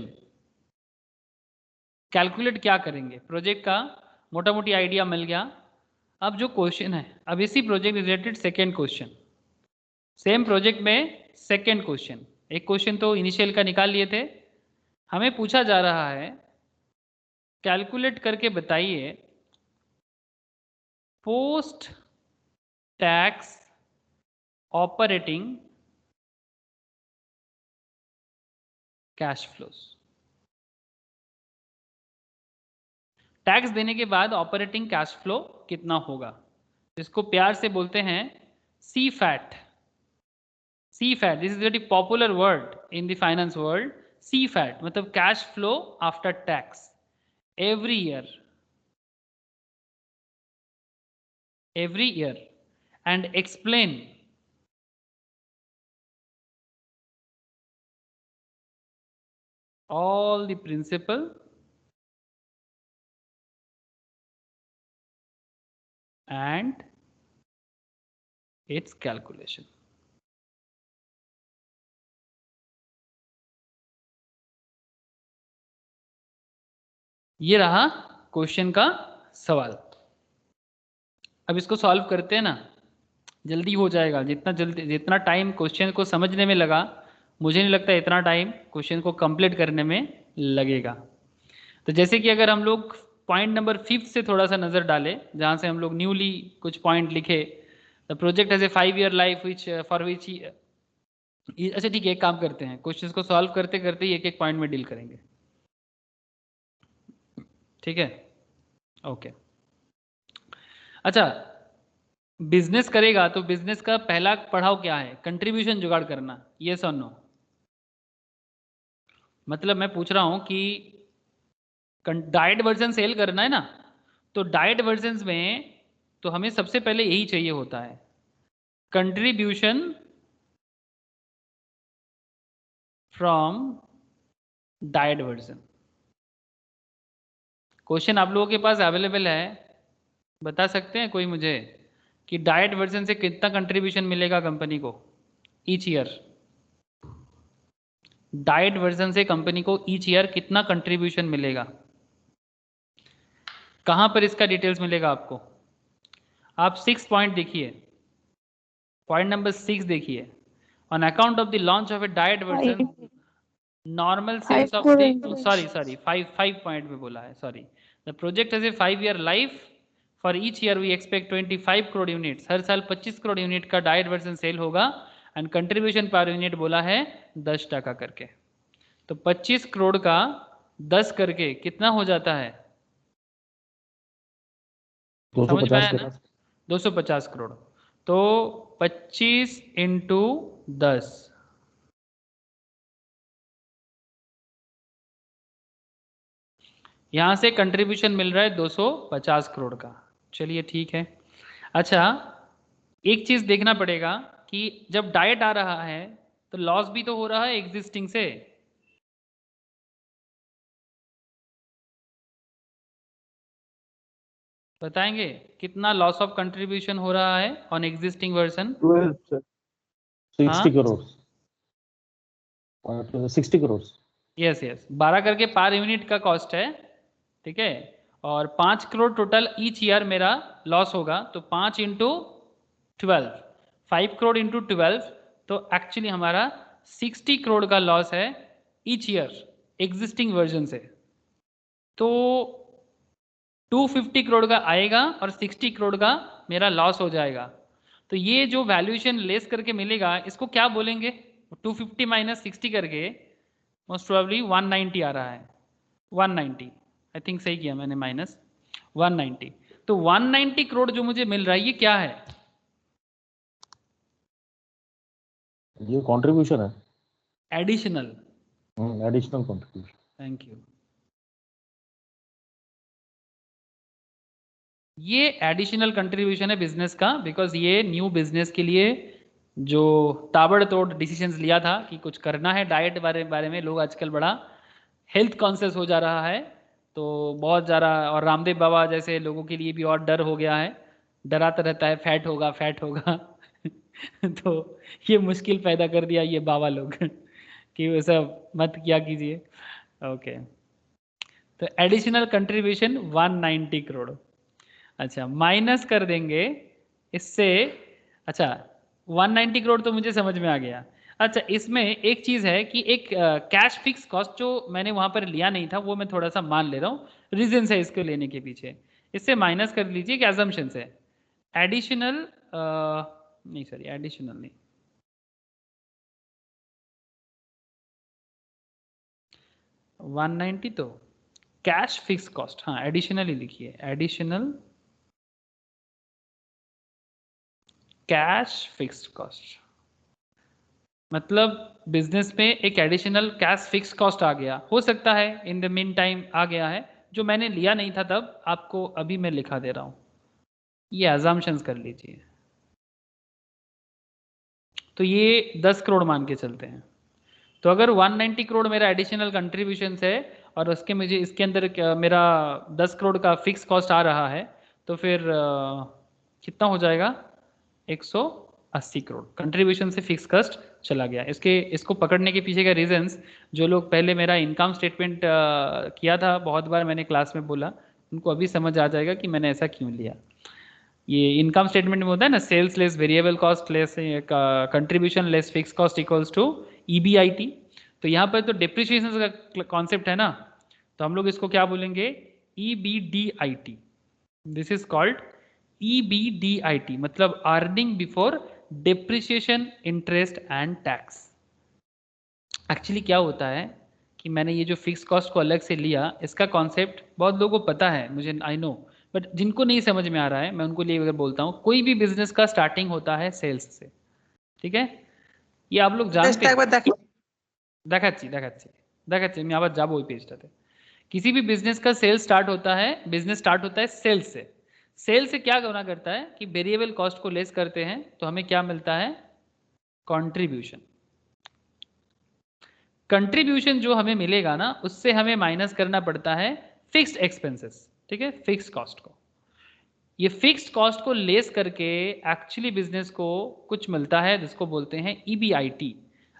calculate क्या करेंगे। प्रोजेक्ट का मोटा मोटी आइडिया मिल गया। अब जो क्वेश्चन है, अब इसी project related second question, same project में सेकेंड क्वेश्चन, एक क्वेश्चन तो इनिशियल का निकाल लिए थे, हमें पूछा जा रहा है कैलकुलेट करके बताइए post tax operating cash flows. Tax देने के बाद ऑपरेटिंग कैश फ्लो कितना होगा, इसको प्यार से बोलते हैं CFAT. CFAT, this is a very popular word in the finance world. CFAT मतलब cash flow after tax. Every year, and explain all the principle and its calculation. ये रहा क्वेश्चन का सवाल। अब इसको सॉल्व करते हैं ना, जल्दी हो जाएगा। जितना टाइम क्वेश्चन को समझने में लगा, मुझे नहीं लगता इतना टाइम क्वेश्चन को कंप्लीट करने में लगेगा। तो जैसे कि अगर हम लोग पॉइंट नंबर 5 से थोड़ा सा नज़र डालें, जहाँ से हम लोग न्यूली कुछ पॉइंट लिखे, the project has a 5-year life which for which. अच्छा ठीक है, एक काम करते हैं, क्वेश्चंस को सॉल्व करते करते ही एक एक पॉइंट में डील करेंगे, ठीक है? ओके। अच्छा, बिजनेस करेगा तो बिजनेस का पहला पढ़ाव क्या है? कंट्रीब्यूशन जुगाड़ करना। यस और नो? मतलब मैं पूछ रहा हूं कि डाइट वर्जन सेल करना है ना, तो डाइट वर्जन में तो हमें सबसे पहले यही चाहिए होता है, contribution from diet version. Question आप लोगों के पास अवेलेबल है, बता सकते हैं कोई मुझे कि डाइट वर्जन से कितना कंट्रीब्यूशन मिलेगा कंपनी को ईच ईयर? डाइट वर्जन से कंपनी को ईच ईयर कितना कंट्रीब्यूशन मिलेगा? कहां पर इसका डिटेल्स मिलेगा आपको? आप 6 पॉइंट देखिए, पॉइंट नंबर 6 देखिए। On account of the launch of a diet version, normal sales of the, sorry 5 point में बोला है, sorry. The project has a 5-year life, for each year we expect 25 crore units. हर साल 25 crore unit का diet version sale होगा, and contribution per unit बोला है 10% करके। तो 25 करोड़ का 10 करके कितना हो जाता है? समझ में आया ना? 250 करोड़। तो 25 इंटू 10, यहां से कंट्रीब्यूशन मिल रहा है 250 करोड़ का। चलिए ठीक है। अच्छा, एक चीज देखना पड़ेगा कि जब डाइट आ रहा है तो लॉस भी तो हो रहा है एग्जिस्टिंग से। बताएंगे कितना लॉस ऑफ कंट्रीब्यूशन हो रहा है on existing version? 60 crore. 60 crore. Yes 12 करके पर यूनिट का कॉस्ट है, ठीक है? और 5 करोड़ टोटल ईच ईयर मेरा लॉस होगा, तो 5 इंटू 12, 5 करोड़ इंटू 12, तो एक्चुअली हमारा 60 करोड़ का लॉस है ईच ईयर एग्जिस्टिंग वर्जन से। तो 250 करोड़ का आएगा और 60 करोड़ का मेरा लॉस हो जाएगा। तो ये जो वैल्यूएशन लेस करके मिलेगा, इसको क्या बोलेंगे? 250 माइनस 60 करके मोस्ट प्रोबेबली 190 आ रहा है। 190, आई थिंक सही किया मैंने, माइनस 190। तो 190 करोड़ जो मुझे मिल रहा है, ये क्या है? ये कंट्रीब्यूशन है, additional. Additional contribution. Thank you. ये एडिशनल कंट्रीब्यूशन है बिजनेस का, बिकॉज ये न्यू बिजनेस के लिए जो ताबड़तोड़ डिसीजंस लिया था कि कुछ करना है डाइट बारे में। लोग आजकल बड़ा हेल्थ कॉन्शियस हो जा रहा है, तो बहुत ज़्यादा, और रामदेव बाबा जैसे लोगों के लिए भी और डर हो गया है, डराता रहता है फैट होगा फैट होगा। तो ये मुश्किल पैदा कर दिया ये बाबा लोग कि वो सब मत किया कीजिए। ओके, तो एडिशनल कंट्रीब्यूशन 190 करोड़। अच्छा, माइनस कर देंगे इससे। अच्छा, 190 करोड़ तो मुझे समझ में आ गया। अच्छा, इसमें एक चीज़ है कि एक कैश फिक्स कॉस्ट जो मैंने वहाँ पर लिया नहीं था, वो मैं थोड़ा सा मान ले रहा हूँ, रीजन है इसको लेने के पीछे। इससे माइनस कर लीजिए कि एजम्पशन है एडिशनल, नहीं सॉरी एडिशनल नहीं, 190 तो कैश फिक्स कॉस्ट, हाँ एडिशनल ही लिखिए, एडिशनल कैश फिक्स्ड कॉस्ट, मतलब बिजनेस में एक एडिशनल कैश फिक्स कॉस्ट आ गया, हो सकता है इन द मीन टाइम आ गया है, जो मैंने लिया नहीं था तब, आपको अभी मैं लिखा दे रहा हूं, ये अजम्पशंस कर लीजिए। तो ये 10 करोड़ मान के चलते हैं, तो अगर 190 करोड़ मेरा एडिशनल कंट्रीब्यूशन है और उसके मुझे इसके अंदर मेरा 10 करोड़ का फिक्स कॉस्ट आ रहा है, तो फिर कितना हो जाएगा, 180 करोड़ कंट्रीब्यूशन से फिक्स कॉस्ट चला गया। इसको पकड़ने के पीछे का रीजंस, जो लोग पहले मेरा इनकम स्टेटमेंट किया था, बहुत बार मैंने क्लास में बोला, उनको अभी समझ आ जाएगा कि मैंने ऐसा क्यों लिया। ये इनकम स्टेटमेंट में होता है ना, sales less variable cost less contribution less fix cost equals to EBIT। तो यहाँ पर तो डिप्रिसिएशन का कॉन्सेप्ट है ना, तो हम लोग इसको क्या बोलेंगे, EBDIT। This is called EBDIT, मतलब earning before depreciation interest and tax. Actually क्या होता है कि मैंने ये जो फिक्स कॉस्ट को अलग से लिया, इसका कॉन्सेप्ट बहुत लोगों को पता है, मुझे आई नो, बट जिनको नहीं समझ में आ रहा है मैं उनको लिए अगर बोलता हूँ, कोई भी बिजनेस का स्टार्टिंग होता है सेल्स से, ठीक है, ये आप लोग जानते हैं। देखाচ্ছি मैं আবার যাব ওই पेजটাতে। किसी भी बिजनेस का सेल्स स्टार्ट होता है, बिजनेस स्टार्ट होता है सेल्स से। सेल्स से क्या होना करता है कि वेरिएबल कॉस्ट को लेस करते हैं, तो हमें क्या मिलता है, कंट्रीब्यूशन। कंट्रीब्यूशन जो हमें मिलेगा ना, उससे हमें माइनस करना पड़ता है फिक्स्ड एक्सपेंसेस, ठीक है, फिक्स्ड कॉस्ट को। ये फिक्स्ड कॉस्ट को लेस करके एक्चुअली बिजनेस को कुछ मिलता है जिसको बोलते हैं EBIT,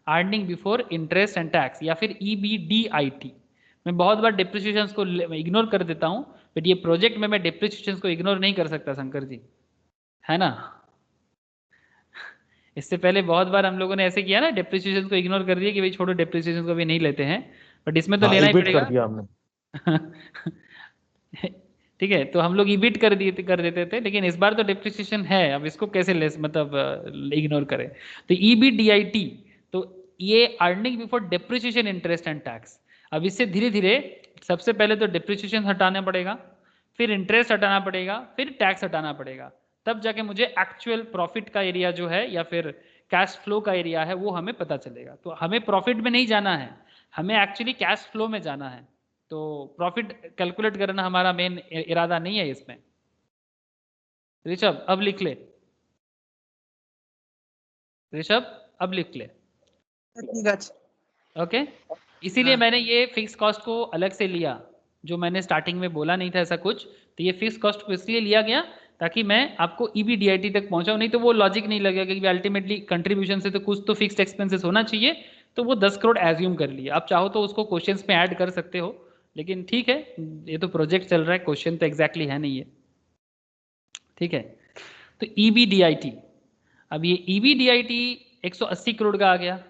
earning before interest and tax, या फिर EBDIT। मैं बहुत बार डिप्रिसिएशंस को इग्नोर कर देता हूं, बट ये प्रोजेक्ट में मैं डिप्रिसिएशंस को इग्नोर नहीं कर सकता शंकर जी, है ना। इससे पहले बहुत बार हम लोगों ने ऐसे किया ना, डिप्रिसिएशन को इग्नोर कर दिया कि भाई छोड़ो डिप्रिसिएशन को भी नहीं लेते हैं, बट इसमें तो लेना ही पड़ेगा। कर दिया हमने। ठीक है, तो हम लोग ईबिट कर देते थे, लेकिन इस बार तो डिप्रिसिएशन है, अब इसको कैसे लेस मतलब इग्नोर करें। तो EBDIT, तो ये earning before depreciation interest and tax. अब इससे धीरे धीरे सबसे पहले तो डिप्रिसिएशन हटाना पड़ेगा, फिर इंटरेस्ट हटाना पड़ेगा, फिर टैक्स हटाना पड़ेगा, तब जाके मुझे एक्चुअल प्रॉफिट का एरिया जो है या फिर कैश फ्लो का एरिया है वो हमें पता चलेगा। तो हमें प्रॉफिट में नहीं जाना है, हमें एक्चुअली कैश फ्लो में जाना है। तो प्रॉफिट कैलकुलेट करना हमारा मेन इरादा नहीं है इसमें। ऋषभ अब लिख ले, ऋषभ अब लिख ले, ओके। इसीलिए मैंने ये फिक्स कॉस्ट को अलग से लिया, जो मैंने स्टार्टिंग में बोला नहीं था ऐसा कुछ, तो ये फिक्स कॉस्ट को इसलिए लिया गया ताकि मैं आपको EBDIT तक पहुंचाऊं, नहीं तो वो लॉजिक नहीं लगेगा कि अल्टीमेटली कंट्रीब्यूशन से तो कुछ तो फिक्स्ड एक्सपेंसेस होना चाहिए, तो वो 10 करोड़ एज्यूम कर लिया। आप चाहो तो उसको क्वेश्चंस में ऐड कर सकते हो, लेकिन ठीक है, ये तो प्रोजेक्ट चल रहा है, क्वेश्चन तो एग्जैक्टली है नहीं है, ठीक है। तो EBDIT, अब ये EBDIT 180 करोड़ का आ गया।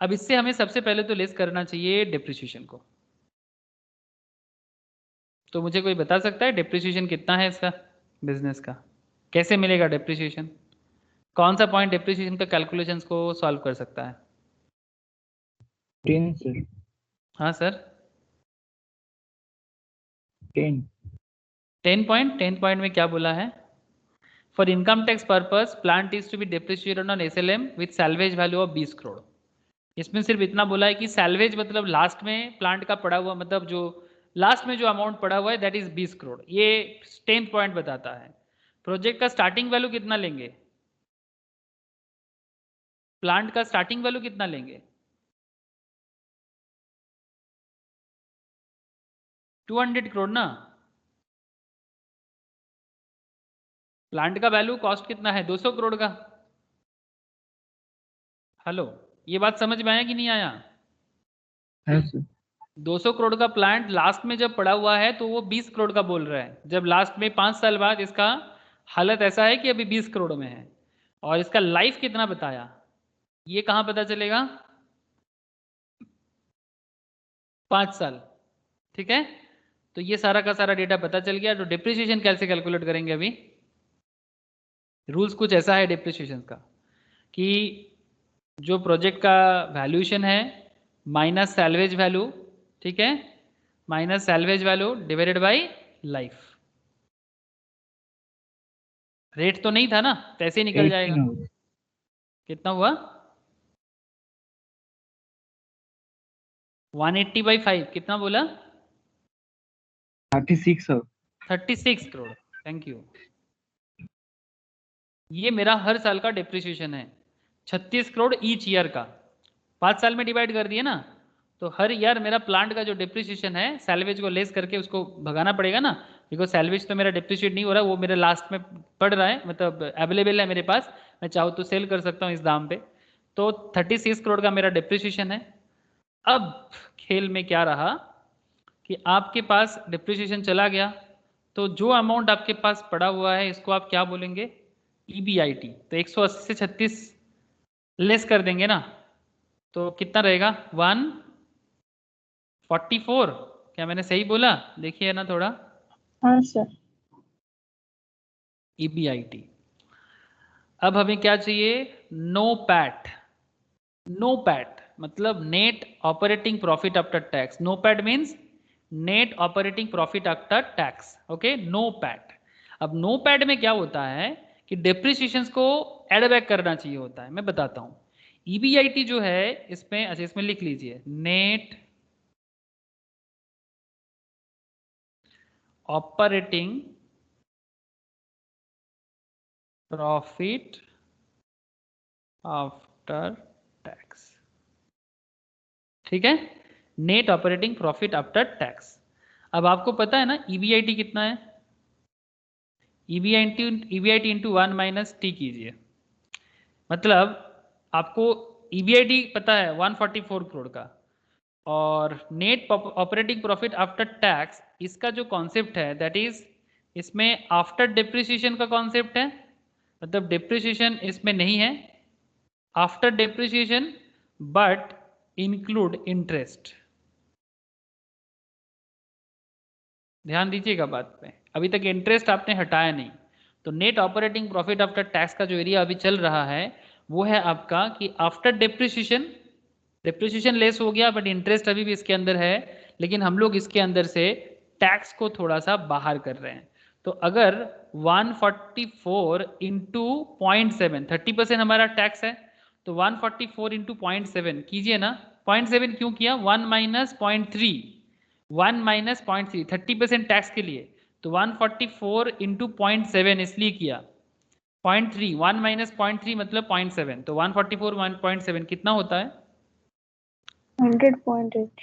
अब इससे हमें सबसे पहले तो लेस करना चाहिए डिप्रिसिएशन को। तो मुझे कोई बता सकता है डिप्रिसिएशन कितना है इसका, बिजनेस का कैसे मिलेगा डिप्रिसिएशन, कौन सा पॉइंट डिप्रिसिएशन का कैलकुलेशंस को सॉल्व कर सकता है? 10 सर। हाँ सर, 10 10 पॉइंट में क्या बोला है? For income tax purpose plant is to be depreciated on SLM with salvage value of 20 crore. इसमें सिर्फ इतना बोला है कि सैल्वेज मतलब लास्ट में प्लांट का पड़ा हुआ, मतलब जो लास्ट में जो अमाउंट पड़ा हुआ है दैट इज 20 करोड़। ये 10th पॉइंट बताता है। प्रोजेक्ट का स्टार्टिंग वैल्यू कितना लेंगे, प्लांट का स्टार्टिंग वैल्यू कितना लेंगे? 200 करोड़ ना। प्लांट का वैल्यू कॉस्ट कितना है, 200 करोड़ का। हेलो, ये बात समझ में आया कि नहीं आया? है सर। 200 करोड़ का प्लांट लास्ट में जब पड़ा हुआ है तो वो 20 करोड़ का बोल रहा है, जब लास्ट में 5 साल बाद इसका हालत ऐसा है कि अभी 20 करोड़ में है। और इसका लाइफ कितना बताया, ये कहाँ पता चलेगा? 5 साल, ठीक है। तो ये सारा का सारा डेटा पता चल गया। तो डिप्रिसिएशन कैसे कैलकुलेट करेंगे? अभी रूल्स कुछ ऐसा है डिप्रिसिएशन का कि जो प्रोजेक्ट का वैल्यूएशन है माइनस सैल्वेज वैल्यू, ठीक है, minus salvage value divided by life. Rate तो नहीं था ना, तो ऐसे ही निकल जाएगा। 18 होगा। कितना हुआ? 180/5 कितना बोला? 36 होगा। 36 करोड़। Thank you. ये मेरा हर साल का डिप्रिसिएशन है, 36 करोड़ ईच ईयर का। 5 साल में डिवाइड कर दिए ना, तो हर ईयर मेरा प्लांट का जो डिप्रिसिएशन है सैलवेज को लेस करके उसको भगाना पड़ेगा ना, बिकॉज सैलवेज तो मेरा डिप्रिशिएट नहीं हो रहा, वो मेरे लास्ट में पड़ रहा है, मतलब अवेलेबल है मेरे पास, मैं चाहूँ तो सेल कर सकता हूँ इस दाम पे। तो 36 करोड़ का मेरा डिप्रिसिएशन है। अब खेल में क्या रहा कि आपके पास डिप्रिसिएशन चला गया, तो जो अमाउंट आपके पास पड़ा हुआ है इसको आप क्या बोलेंगे? EBIT। तो 180 से 36 लेस कर देंगे ना, तो कितना रहेगा? 144। क्या मैंने सही बोला? देखिए ना थोड़ा, हाँ सर। EBIT। अब हमें क्या चाहिए? NOPAT. नो पैट मतलब net operating profit after tax. NOPAT means net operating profit after tax. Okay, NOPAT. अब नो पैट में क्या होता है कि डेप्रिसिएशंस को एड बैक करना चाहिए होता है। मैं बताता हूं। EBIT जो है इसमें, अच्छा इसमें लिख लीजिए, net operating profit after tax. ठीक है, net operating profit after tax. अब आपको पता है ना EBIT कितना है? EBIT इंटू 1 माइनस टी कीजिए, मतलब आपको EBIT पता है 144 करोड़ का, और net operating profit after tax इसका जो कॉन्सेप्ट है दैट इज, इसमें आफ्टर डिप्रिसिएशन का कॉन्सेप्ट है, मतलब डिप्रिसिएशन इसमें नहीं है, after depreciation but include interest. ध्यान दीजिएगा बात पे, अभी तक इंटरेस्ट आपने हटाया नहीं। तो net operating profit after tax का जो एरिया अभी चल रहा है वो है आपका कि आफ्टर डिप्रिसिएशन, डिप्रिसिएशन लेस हो गया बट इंटरेस्ट अभी भी इसके अंदर है, लेकिन हम लोग इसके अंदर से टैक्स को थोड़ा सा बाहर कर रहे हैं। तो अगर 144 इंटू 0.7, 30% हमारा टैक्स है, तो 144 इंटू 0.7 कीजिए ना। 0.7 क्यों किया? 1 माइनस 0.3, 1 माइनस 0.3, 30% टैक्स के लिए। तो 144 इंटू 0.7 इसलिए किया, 0.3, 1 माइनस 0.3 मतलब 0.7, तो 144 1.7 कितना होता है? 100.8।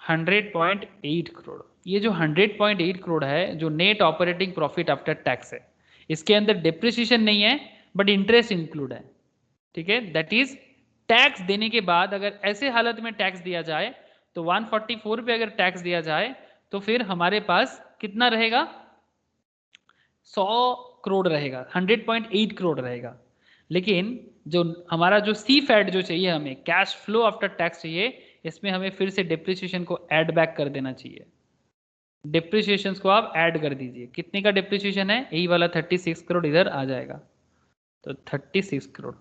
100.8 करोड़। ये जो 100.8 करोड़ है जो net operating profit after tax है, इसके अंदर डिप्रिसिएशन नहीं है बट इंटरेस्ट इंक्लूड है। ठीक है, दैट इज टैक्स देने के बाद अगर ऐसे हालत में टैक्स दिया जाए तो 144 पे अगर टैक्स दिया जाए तो फिर हमारे पास कितना रहेगा? 100 करोड़ रहेगा, 100.8 करोड़ रहेगा। लेकिन जो हमारा जो सी फैट जो चाहिए, हमें कैश फ्लो आफ्टर टैक्स चाहिए, इसमें हमें फिर से डिप्रिसिएशन को ऐड बैक कर देना चाहिए। डिप्रिसिएशन को आप ऐड कर दीजिए। कितने का डिप्रिसिएशन है? यही वाला 36 करोड़ इधर आ जाएगा, तो 36 करोड़।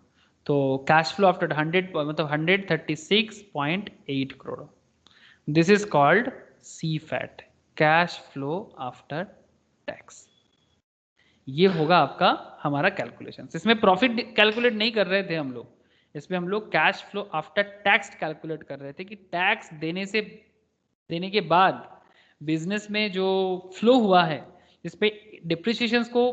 तो कैश फ्लो आफ्टर 100 मतलब 136.8 crore. This is called CFAT, cash flow after tax. ये होगा आपका हमारा कैलकुलेशन। इसमें प्रॉफिट कैलकुलेट नहीं कर रहे थे हम लोग, इसमें हम लोग cash flow after tax calculate कर रहे थे कि टैक्स देने के बाद बिजनेस में जो फ्लो हुआ है इस पे डिप्रिसिएशंस को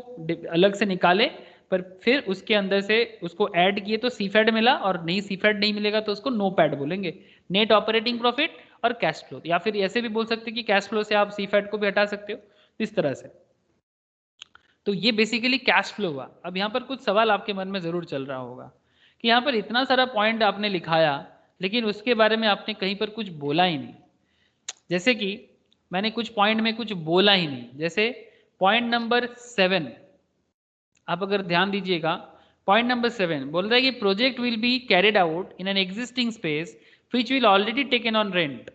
अलग से निकाले, पर फिर उसके अंदर से उसको ऐड किए तो सीफेड मिला, और नहीं सीफेड नहीं मिलेगा तो उसको नो पैड बोलेंगे, नेट ऑपरेटिंग प्रॉफिट और कैश फ्लो। या फिर ऐसे भी बोल सकते कि कैश फ्लो से आप सीफेड को भी हटा सकते हो, इस तरह से। तो ये बेसिकली कैश फ्लो हुआ। अब यहाँ पर कुछ सवाल आपके मन में जरूर चल रहा होगा कि यहाँ पर इतना सारा पॉइंट आपने लिखाया लेकिन उसके बारे में आपने कहीं पर कुछ बोला ही नहीं। जैसे कि मैंने कुछ पॉइंट में कुछ बोला ही नहीं, जैसे पॉइंट नंबर 7, आप अगर ध्यान दीजिएगा, पॉइंट नंबर 7 बोल रहा है कि project will be carried out in an existing space which will already taken on rent,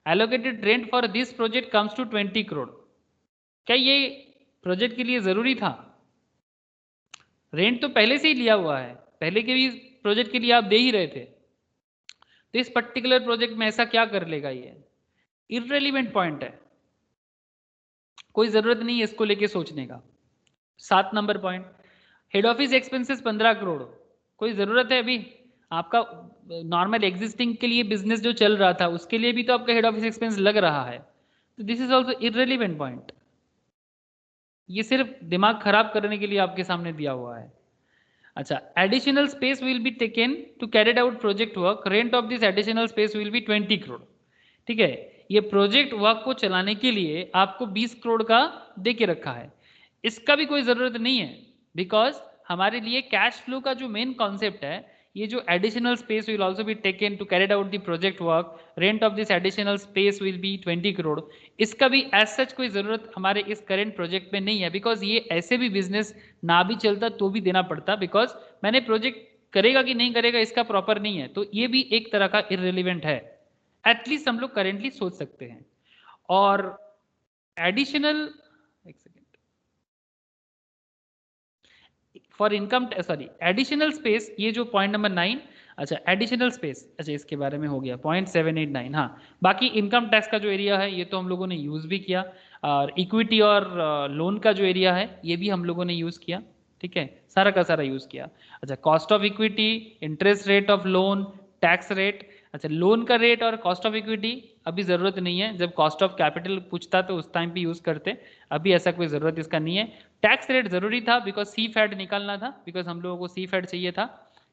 allocated rent for this project comes to 20 crore. क्या ये प्रोजेक्ट के लिए जरूरी था? रेंट तो पहले से ही लिया हुआ है, पहले के भी प्रोजेक्ट के लिए आप दे ही रहे थे, तो इस पर्टिकुलर प्रोजेक्ट में ऐसा क्या कर लेगा? ये इररिलेवेंट पॉइंट है, कोई जरूरत नहीं है इसको लेके सोचने का। 7 number point, head office expenses 15 crore, कोई ज़रूरत है अभी आपका नॉर्मल एग्जिस्टिंग के लिए बिजनेस जो चल रहा था उसके लिए भी तो आपका हेड ऑफिस एक्सपेंस लग रहा है, तो this is also irrelevant point. ये सिर्फ दिमाग खराब करने के लिए आपके सामने दिया हुआ है। अच्छा, additional space will be taken to carried out project work, rent of this additional space will be 20 crore. ठीक है, ये प्रोजेक्ट वर्क को चलाने के लिए आपको 20 करोड़ का दे के रखा है, इसका भी कोई ज़रूरत नहीं है, बिकॉज हमारे लिए कैश फ्लो का जो मेन कॉन्सेप्ट है, ये जो additional space will also be taken to carried out the project work, rent of this additional space will be 20 crore, इसका भी एज सच कोई ज़रूरत हमारे इस करेंट प्रोजेक्ट में नहीं है, बिकॉज ये ऐसे भी बिजनेस ना भी चलता तो भी देना पड़ता, बिकॉज मैंने प्रोजेक्ट करेगा कि नहीं करेगा इसका प्रॉपर नहीं है, तो ये भी एक तरह का इररिलेवेंट है, एटलीस्ट हम लोग करेंटली सोच सकते हैं। और एडिशनल, एक second, for income sorry additional space, ये जो पॉइंट नंबर 9, अच्छा एडिशनल स्पेस, अच्छा इसके बारे में हो गया पॉइंट 789। हाँ, बाकी इनकम टैक्स का जो एरिया है ये तो हम लोगों ने यूज़ भी किया, और इक्विटी और लोन का जो एरिया है ये भी हम लोगों ने यूज़ किया। ठीक है, सारा का सारा यूज़ किया। अच्छा, cost of equity, interest rate of loan, tax rate. अच्छा, लोन का रेट और कॉस्ट ऑफ इक्विटी अभी ज़रूरत नहीं है, जब कॉस्ट ऑफ कैपिटल पूछता तो उस टाइम पे यूज़ करते, अभी ऐसा कोई ज़रूरत इसका नहीं है। टैक्स रेट जरूरी था बिकॉज सी फैट निकालना था, बिकॉज हम लोगों को सी फैट चाहिए था,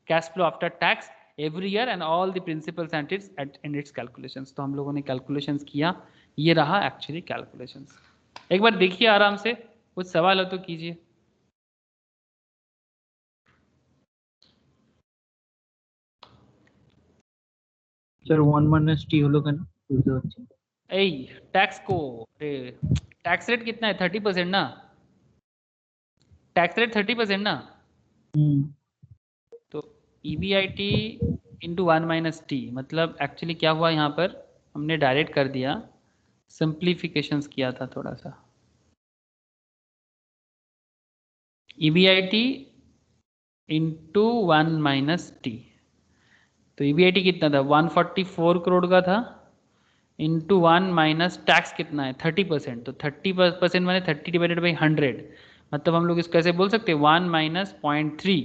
cash flow after tax every year and all the principles and it's in its calculations, तो हम लोगों ने कैलकुलेशंस किया, ये रहा एक्चुअली कैलकुलेशंस। एक बार देखिए आराम से, कुछ सवाल हो तो कीजिए। सर 1 - t হলো কেন বুঝতে পারছি না। ए टैक्स को, टैक्स रेट कितना है? 30% ना, टैक्स रेट 30% ना, तो EBIT इंटू 1 - t, मतलब एक्चुअली क्या हुआ यहाँ पर, हमने डायरेक्ट कर दिया, सिंप्लीफिकेशंस किया था थोड़ा सा। EBIT इंटू 1 - t, तो EBIT कितना था? 144 करोड़ का था, इंटू 1 - टैक्स कितना है? 30%, तो 30% माने 30 डिवाइडेड बाई 100, मतलब हम लोग इसको कैसे बोल सकते हैं 1 - 0.3,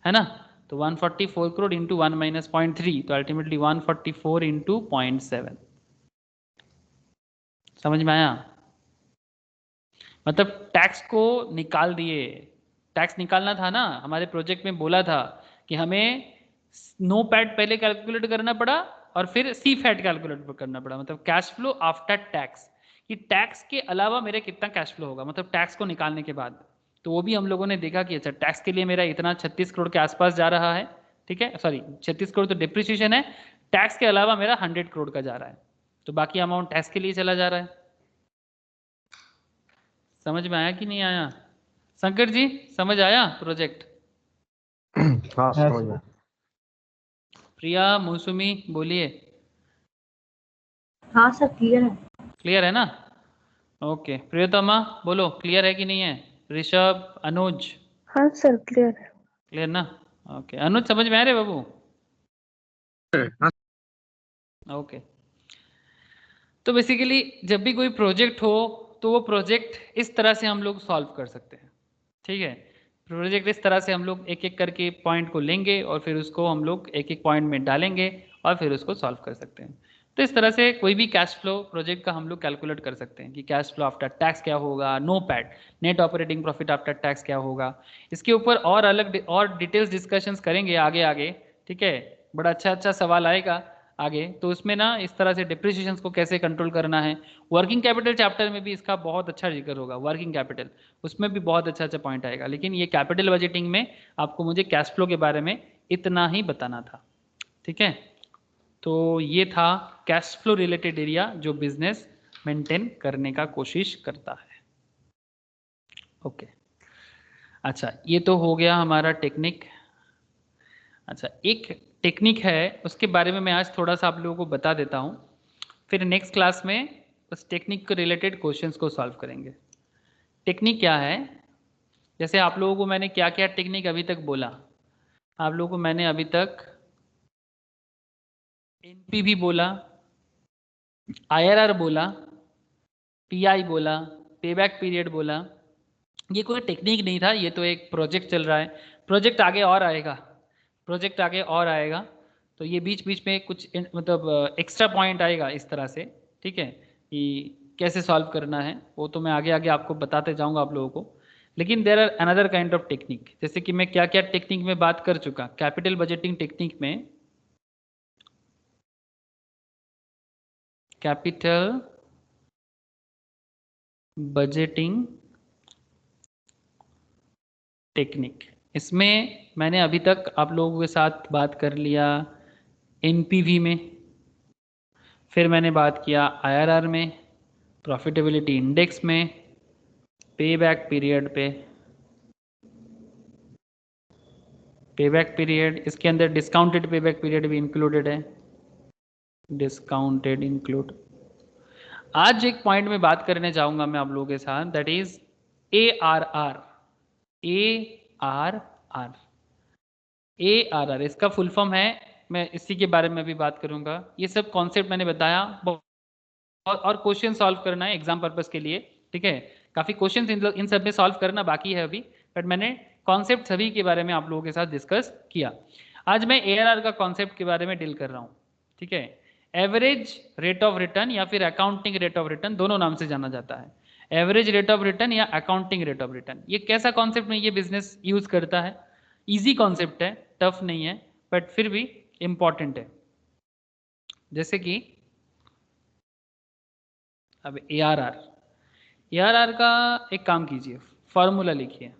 है ना, तो 144 करोड़ इंटू 1 - 0.3, तो अल्टीमेटली 144 इंटू 0.7। समझ में आया? मतलब टैक्स को निकाल दिए, टैक्स निकालना था ना, हमारे प्रोजेक्ट में बोला था कि हमें नो पैड पहले कैलकुलेट करना पड़ा और फिर सी फैट कैलकुलेट करना पड़ा, मतलब कैश फ्लो आफ्टर टैक्स, कि टैक्स के अलावा मेरा कितना कैश फ्लो होगा, मतलब टैक्स को निकालने के बाद, तो वो भी हम लोगों ने देखा कि अच्छा टैक्स के लिए मेरा इतना 36 करोड़ के आसपास जा रहा है। ठीक है, सॉरी 36 करोड़ तो डिप्रिसिएशन है, टैक्स के अलावा मेरा 100 करोड़ का जा रहा है, तो बाकी अमाउंट टैक्स के लिए चला जा रहा है। समझ में आया कि नहीं आया? शंकर जी समझ आया प्रोजेक्ट? हाँ समझ में। प्रिया, मौसमी बोलिए। हाँ सर क्लियर है। क्लियर है ना? ओके, प्रियतमा बोलो क्लियर है कि नहीं है? ऋषभ, अनुज हाँ सर क्लियर है। क्लियर ना? ओके, अनुज समझ में आ रहे बाबू? ओके, तो बेसिकली जब भी कोई प्रोजेक्ट हो तो वो प्रोजेक्ट इस तरह से हम लोग सॉल्व कर सकते हैं। ठीक है, प्रोजेक्ट इस तरह से हम लोग एक एक करके पॉइंट को लेंगे और फिर उसको हम लोग एक एक पॉइंट में डालेंगे और फिर उसको सॉल्व कर सकते हैं। तो इस तरह से कोई भी कैश फ्लो प्रोजेक्ट का हम लोग कैलकुलेट कर सकते हैं कि कैश फ्लो आफ्टर टैक्स क्या होगा, NOPAT net operating profit after tax क्या होगा। इसके ऊपर और अलग और डिटेल्स डिस्कशंस करेंगे आगे आगे। ठीक है, बड़ा अच्छा अच्छा सवाल आएगा आगे, तो उसमें ना इस तरह से डिप्रिसिएशंस को कैसे कंट्रोल करना है। वर्किंग कैपिटल चैप्टर में भी इसका बहुत अच्छा जिक्र होगा, वर्किंग कैपिटल उसमें भी बहुत अच्छा अच्छा पॉइंट आएगा, लेकिन ये कैपिटल बजटिंग में आपको मुझे कैश फ्लो के बारे में इतना ही बताना था। ठीक है, तो ये था कैश फ्लो रिलेटेड एरिया जो बिजनेस मेंटेन करने का कोशिश करता है। ओके, अच्छा ये तो हो गया हमारा टेक्निक। अच्छा, एक टेक्निक है उसके बारे में मैं आज थोड़ा सा आप लोगों को बता देता हूँ, फिर नेक्स्ट क्लास में उस टेक्निक के रिलेटेड क्वेश्चंस को सॉल्व करेंगे। टेक्निक क्या है, जैसे आप लोगों को मैंने क्या क्या टेक्निक अभी तक बोला, आप लोगों को मैंने अभी तक एनपी भी बोला, आईआरआर बोला, पीआई बोला, पेबैक पीरियड बोला, ये कोई टेक्निक नहीं था, ये तो एक प्रोजेक्ट चल रहा है, प्रोजेक्ट आगे और आएगा, प्रोजेक्ट आगे और आएगा, तो ये बीच बीच में कुछ मतलब एक्स्ट्रा पॉइंट आएगा इस तरह से, ठीक है, कि कैसे सॉल्व करना है वो तो मैं आगे आगे आपको बताते जाऊंगा आप लोगों को। लेकिन there are another kind of technique, जैसे कि मैं क्या क्या टेक्निक में बात कर चुका, कैपिटल बजटिंग टेक्निक में, कैपिटल बजटिंग टेक्निक, इसमें मैंने अभी तक आप लोगों के साथ बात कर लिया एनपीवी में, फिर मैंने बात किया आईआरआर में, प्रॉफिटेबिलिटी इंडेक्स में, पे बैक पीरियड पे, पे बैक पीरियड, इसके अंदर डिस्काउंटेड पे बैक पीरियड भी इंक्लूडेड है, डिस्काउंटेड इंक्लूड। आज एक पॉइंट में बात करने जाऊंगा मैं आप लोगों के साथ, that is ARR। ARR, ARR इसका फुल फॉर्म है, मैं इसी के बारे में भी बात करूंगा। ये सब कॉन्सेप्ट मैंने बताया, और क्वेश्चन सॉल्व करना है एग्जाम पर्पस के लिए, ठीक है, काफ़ी क्वेश्चन इन सब में सॉल्व करना बाकी है अभी, बट मैंने कॉन्सेप्ट सभी के बारे में आप लोगों के साथ डिस्कस किया। आज मैं ARR का कॉन्सेप्ट के बारे में डील कर रहा हूँ, ठीक है। एवरेज रेट ऑफ रिटर्न या फिर अकाउंटिंग रेट ऑफ रिटर्न, दोनों नाम से जाना जाता है, एवरेज रेट ऑफ रिटर्न या अकाउंटिंग रेट ऑफ रिटर्न। ये कैसा कॉन्सेप्ट में ये बिजनेस यूज करता है, ईजी कॉन्सेप्ट है, टफ नहीं है, बट फिर भी इंपॉर्टेंट है। जैसे कि अब ARR का एक काम कीजिए, फॉर्मूला लिखिए।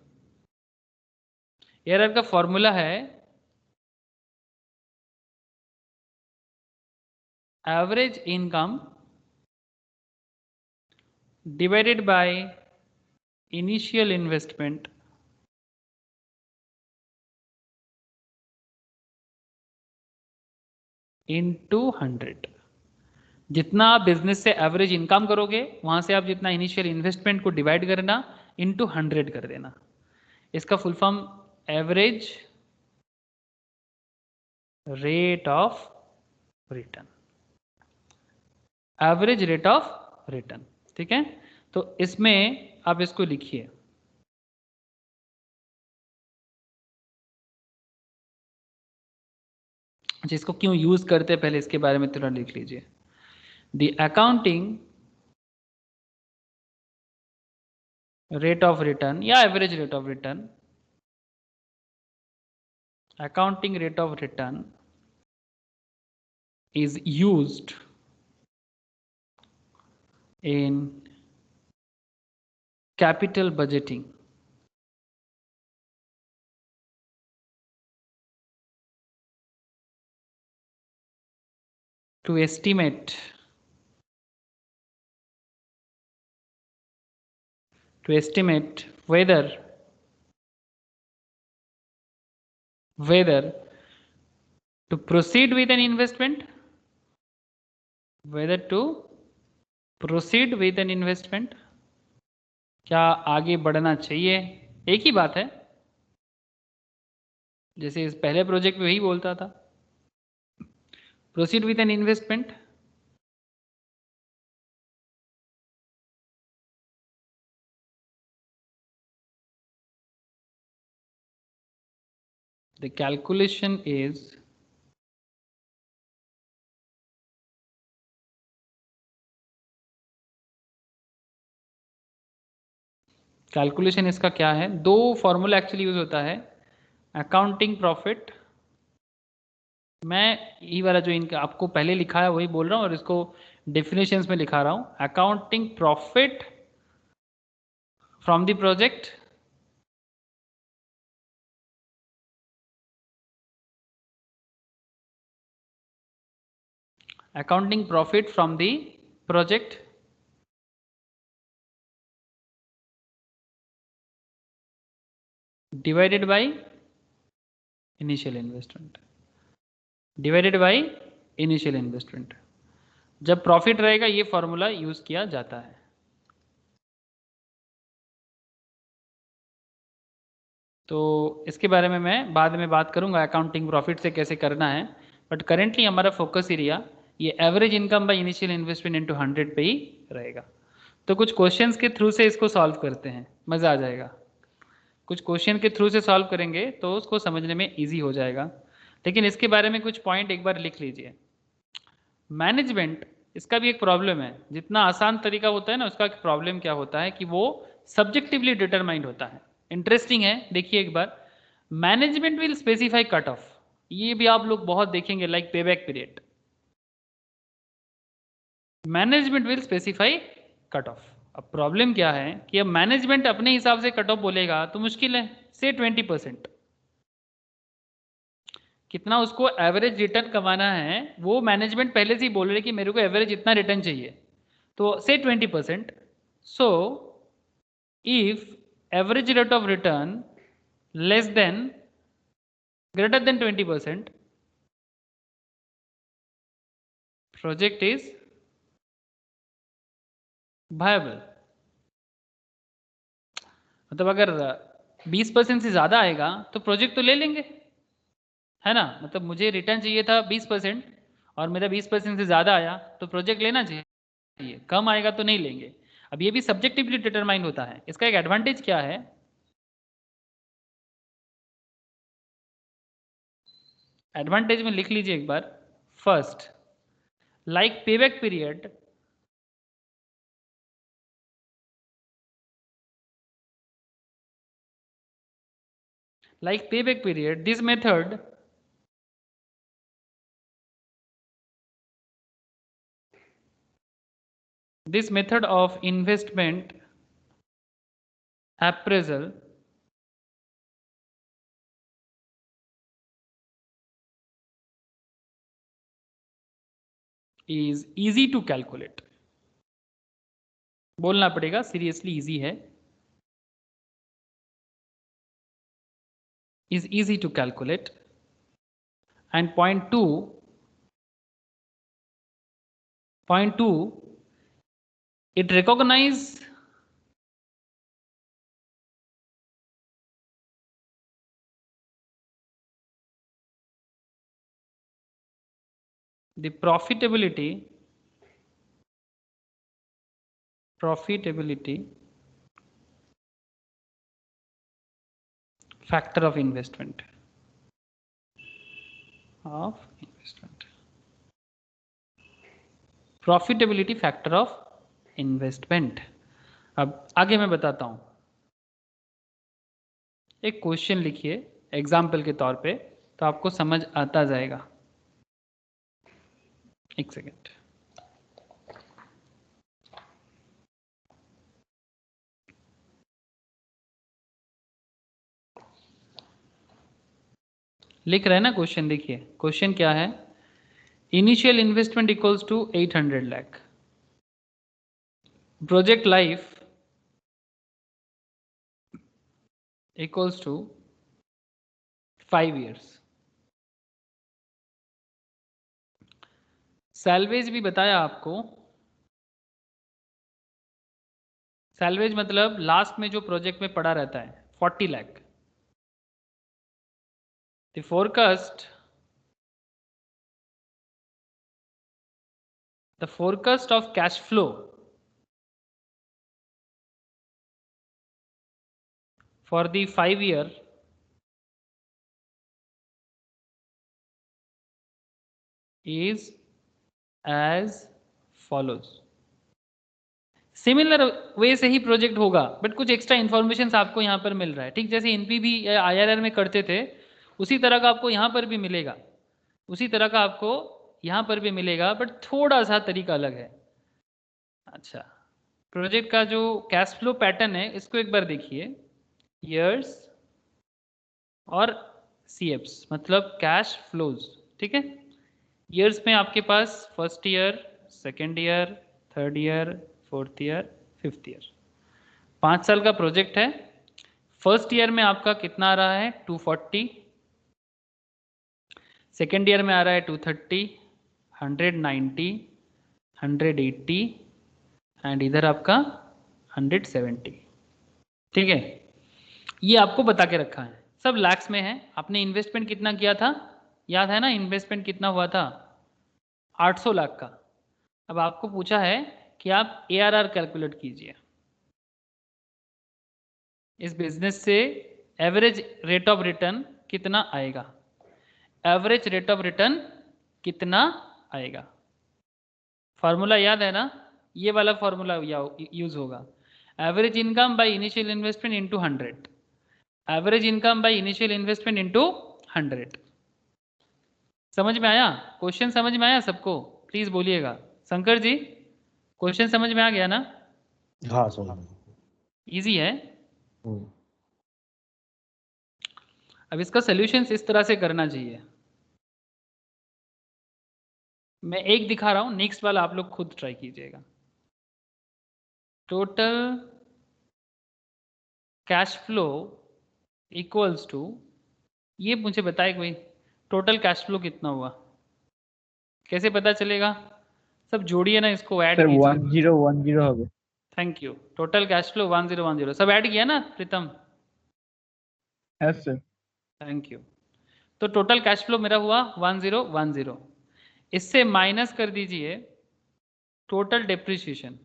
ARR का फॉर्मूला है average income divided by initial investment into 100। जितना आप बिजनेस से एवरेज इनकम करोगे, वहां से आप जितना इनिशियल इन्वेस्टमेंट को डिवाइड करना, इनटू 100 कर देना। इसका full form average rate of return, average rate of return, ठीक है। तो इसमें आप इसको लिखिए, जिसको क्यों यूज करते हैं पहले इसके बारे में थोड़ा लिख लीजिए। The accounting rate of return या average rate of return, accounting rate of return is used in capital budgeting to estimate whether to proceed with an investment, क्या आगे बढ़ना चाहिए। एक ही बात है, जैसे इस पहले प्रोजेक्ट में वही बोलता था, proceed with an investment, the calculation is calculation इसका क्या है, दो फॉर्मूला एक्चुअली यूज होता है, अकाउंटिंग प्रॉफिट, मैं ये वाला जो इनका आपको पहले लिखा है वही बोल रहा हूँ और इसको डेफिनेशंस में लिखा रहा हूँ। Accounting profit from the project, accounting profit from the project divided by initial investment, जब प्रॉफिट रहेगा ये फॉर्मूला यूज किया जाता है। तो इसके बारे में मैं बाद में बात करूंगा, अकाउंटिंग प्रॉफिट से कैसे करना है, बट करेंटली हमारा फोकस एरिया ये average income by initial investment into 100 पे ही रहेगा। तो कुछ क्वेश्चंस के थ्रू से इसको सॉल्व करते हैं, मज़ा आ जाएगा। कुछ क्वेश्चन के थ्रू से सॉल्व करेंगे तो उसको समझने में इजी हो जाएगा। लेकिन इसके बारे में कुछ पॉइंट एक बार लिख लीजिए। मैनेजमेंट, इसका भी एक प्रॉब्लम है। जितना आसान तरीका होता है ना, उसका प्रॉब्लम क्या होता है कि वो सब्जेक्टिवली डिटरमाइंड होता है। इंटरेस्टिंग है, देखिए एक बार। Management will specify cut off, ये भी आप लोग बहुत देखेंगे, like payback period. Management will specify cut off. अब प्रॉब्लम क्या है कि अब मैनेजमेंट अपने हिसाब से कट ऑफ बोलेगा तो मुश्किल है। से 20%, कितना उसको एवरेज रिटर्न कमाना है, वो मैनेजमेंट पहले से ही बोल रहे कि मेरे को एवरेज इतना रिटर्न चाहिए, तो से 20%। So if average rate of return less than greater than 20%, project is viable. मतलब अगर 20% से ज़्यादा आएगा तो प्रोजेक्ट तो ले लेंगे, है ना। मतलब मुझे रिटर्न चाहिए था 20% और मेरा 20% से ज़्यादा आया तो प्रोजेक्ट लेना चाहिए, कम आएगा तो नहीं लेंगे। अब ये भी सब्जेक्टिवली डिटरमाइन होता है। इसका एक एडवांटेज क्या है, एडवांटेज में लिख लीजिए एक बार। First, like payback period, this method of investment appraisal is easy to calculate। बोलना पड़ेगा, सीरियसली इजी है। is easy to calculate। and point two, it recognize the profitability factor of investment profitability factor of investment. अब आगे मैं बताता हूं। एक question लिखिए एग्जाम्पल के तौर पे, तो आपको समझ आता जाएगा। एक सेकेंड। लिख रहे हैं ना क्वेश्चन, देखिए क्वेश्चन क्या है। Initial investment equals to 800 lakh, project life equals to 5 years। Salvage भी बताया आपको। सैलवेज मतलब लास्ट में जो प्रोजेक्ट में पड़ा रहता है 40 lakh. The forecast of cash flow for the 5 year is as follows। Similar way से ही प्रोजेक्ट होगा, बट कुछ एक्स्ट्रा इन्फॉर्मेशन आपको यहाँ पर मिल रहा है। ठीक, जैसे एनपीवी या आईआरआर में करते थे, उसी तरह का आपको यहाँ पर भी मिलेगा, उसी तरह का आपको यहाँ पर भी मिलेगा, बट थोड़ा सा तरीका अलग है। अच्छा, प्रोजेक्ट का जो कैश फ्लो पैटर्न है इसको एक बार देखिए। ईयर्स और सीएफ्स मतलब कैश फ्लोज। ठीक है, ईयर्स में आपके पास first year, second year, third year, fourth year, fifth year. 5 साल का प्रोजेक्ट है। फर्स्ट ईयर में आपका कितना आ रहा है 240, सेकेंड ईयर में आ रहा है 230, 190, 180 एंड इधर आपका 170। ठीक है, ये आपको बता के रखा है, सब लैक्स में है। आपने इन्वेस्टमेंट कितना किया था, याद है ना, इन्वेस्टमेंट कितना हुआ था 800 लाख का। अब आपको पूछा है कि आप ARR कैलकुलेट कीजिए। इस बिजनेस से एवरेज रेट ऑफ रिटर्न कितना आएगा, एवरेज रेट ऑफ रिटर्न कितना आएगा। फार्मूला याद है ना, ये वाला फार्मूला यूज होगा, average income by initial investment into 100, average income by initial investment into 100। समझ में आया? क्वेश्चन समझ में आया सबको? प्लीज बोलिएगा। शंकर जी, क्वेश्चन समझ में आ गया ना? हाँ समझ में। इजी है। हम्म, अब इसका सोल्यूशन इस तरह से करना चाहिए। मैं एक दिखा रहा हूं, नेक्स्ट वाला आप लोग खुद ट्राई कीजिएगा। Total cash flow equals to, ये मुझे बताए कोई, टोटल कैश फ्लो कितना हुआ, कैसे पता चलेगा? सब जोड़िए ना, इसको ऐड सर कीजिए। 1010 হবে। Thank you. Total cash flow 1010, सब ऐड किया ना प्रीतम? হ্যাঁ স্যার। Thank you. तो टोटल कैश फ्लो मेरा हुआ 1010। इससे माइनस कर दीजिए टोटल डेप्रिसिएशन।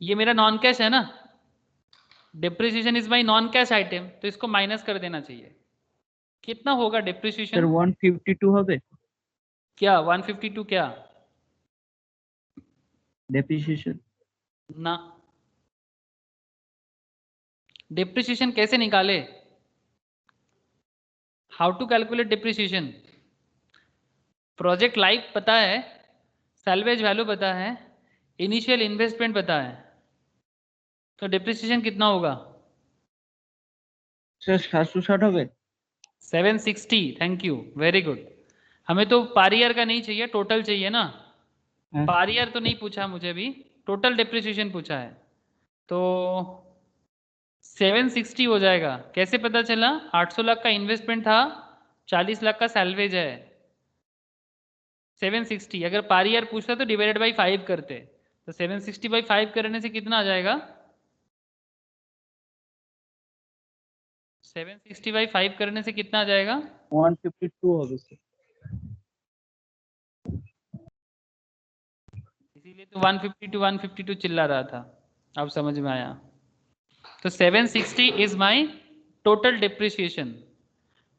ये मेरा नॉन कैश है ना, depreciation is my non cash item, तो इसको माइनस कर देना चाहिए। कितना होगा স্যার डेप्रिसिएशन? 152 হবে क्या 152 क्या? ডেপ্রিসিয়েশন। ना, डेप्रिसिएशन कैसे निकाले? How to calculate depreciation? Project life पता है, सैल्वेज वैल्यू पता है, इनिशियल इन्वेस्टमेंट पता है, तो डेप्रिसिएशन कितना होगा? স্যার 760 হবে। 760। Thank you, very good. हमें तो पार ईयर का नहीं चाहिए, टोटल चाहिए ना। হ্যাঁ पार ईयर तो नहीं पूछा मुझे भी, टोटल डेप्रिसिएशन पूछा है। तो 760 हो जाएगा। कैसे पता चला? 800 लाख का इन्वेस्टमेंट था, 40 लाख का सैल्वेज है। 760 अगर पार ईयर पूछता तो डिवाइडेड बाई 5 करते, तो 760 बाई 5 करने से कितना आ जाएगा? 760 बाई 5 करने से कितना आ जाएगा? 152 হবে স্যার। इसीलिए तो 152 चिल्ला रहा था। अब समझ में आया। तो 760 इज माई टोटल डेप्रिसिएशन।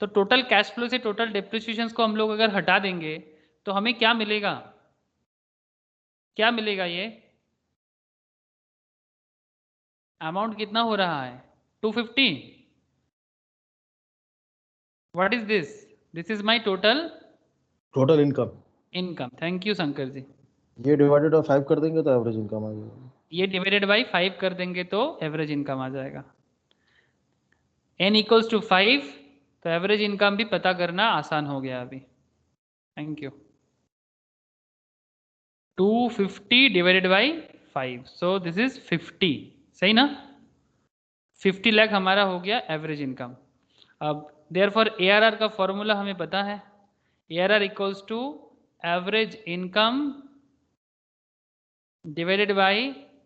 तो टोटल कैश फ्लो से टोटल डेप्रिसिएशन को हम लोग अगर हटा देंगे तो हमें क्या मिलेगा? क्या मिलेगा? ये अमाउंट कितना हो रहा है? 250। What is this? This is my total total income. Income. Thank you Shankar ji. ये डिवाइडेड बाय 5 कर देंगे तो एवरेज इनकम आ जाएगा। ये डिवाइडेड बाई 5 कर देंगे तो एवरेज इनकम आ जाएगा। n इक्वल्स टू 5, तो एवरेज इनकम भी पता करना आसान हो गया अभी। Thank you. 250 divided by 5, so this is 50। सही ना? 50 लाख हमारा हो गया एवरेज इनकम। अब देयरफॉर ARR का फॉर्मूला हमें पता है, ARR equals to average income divided by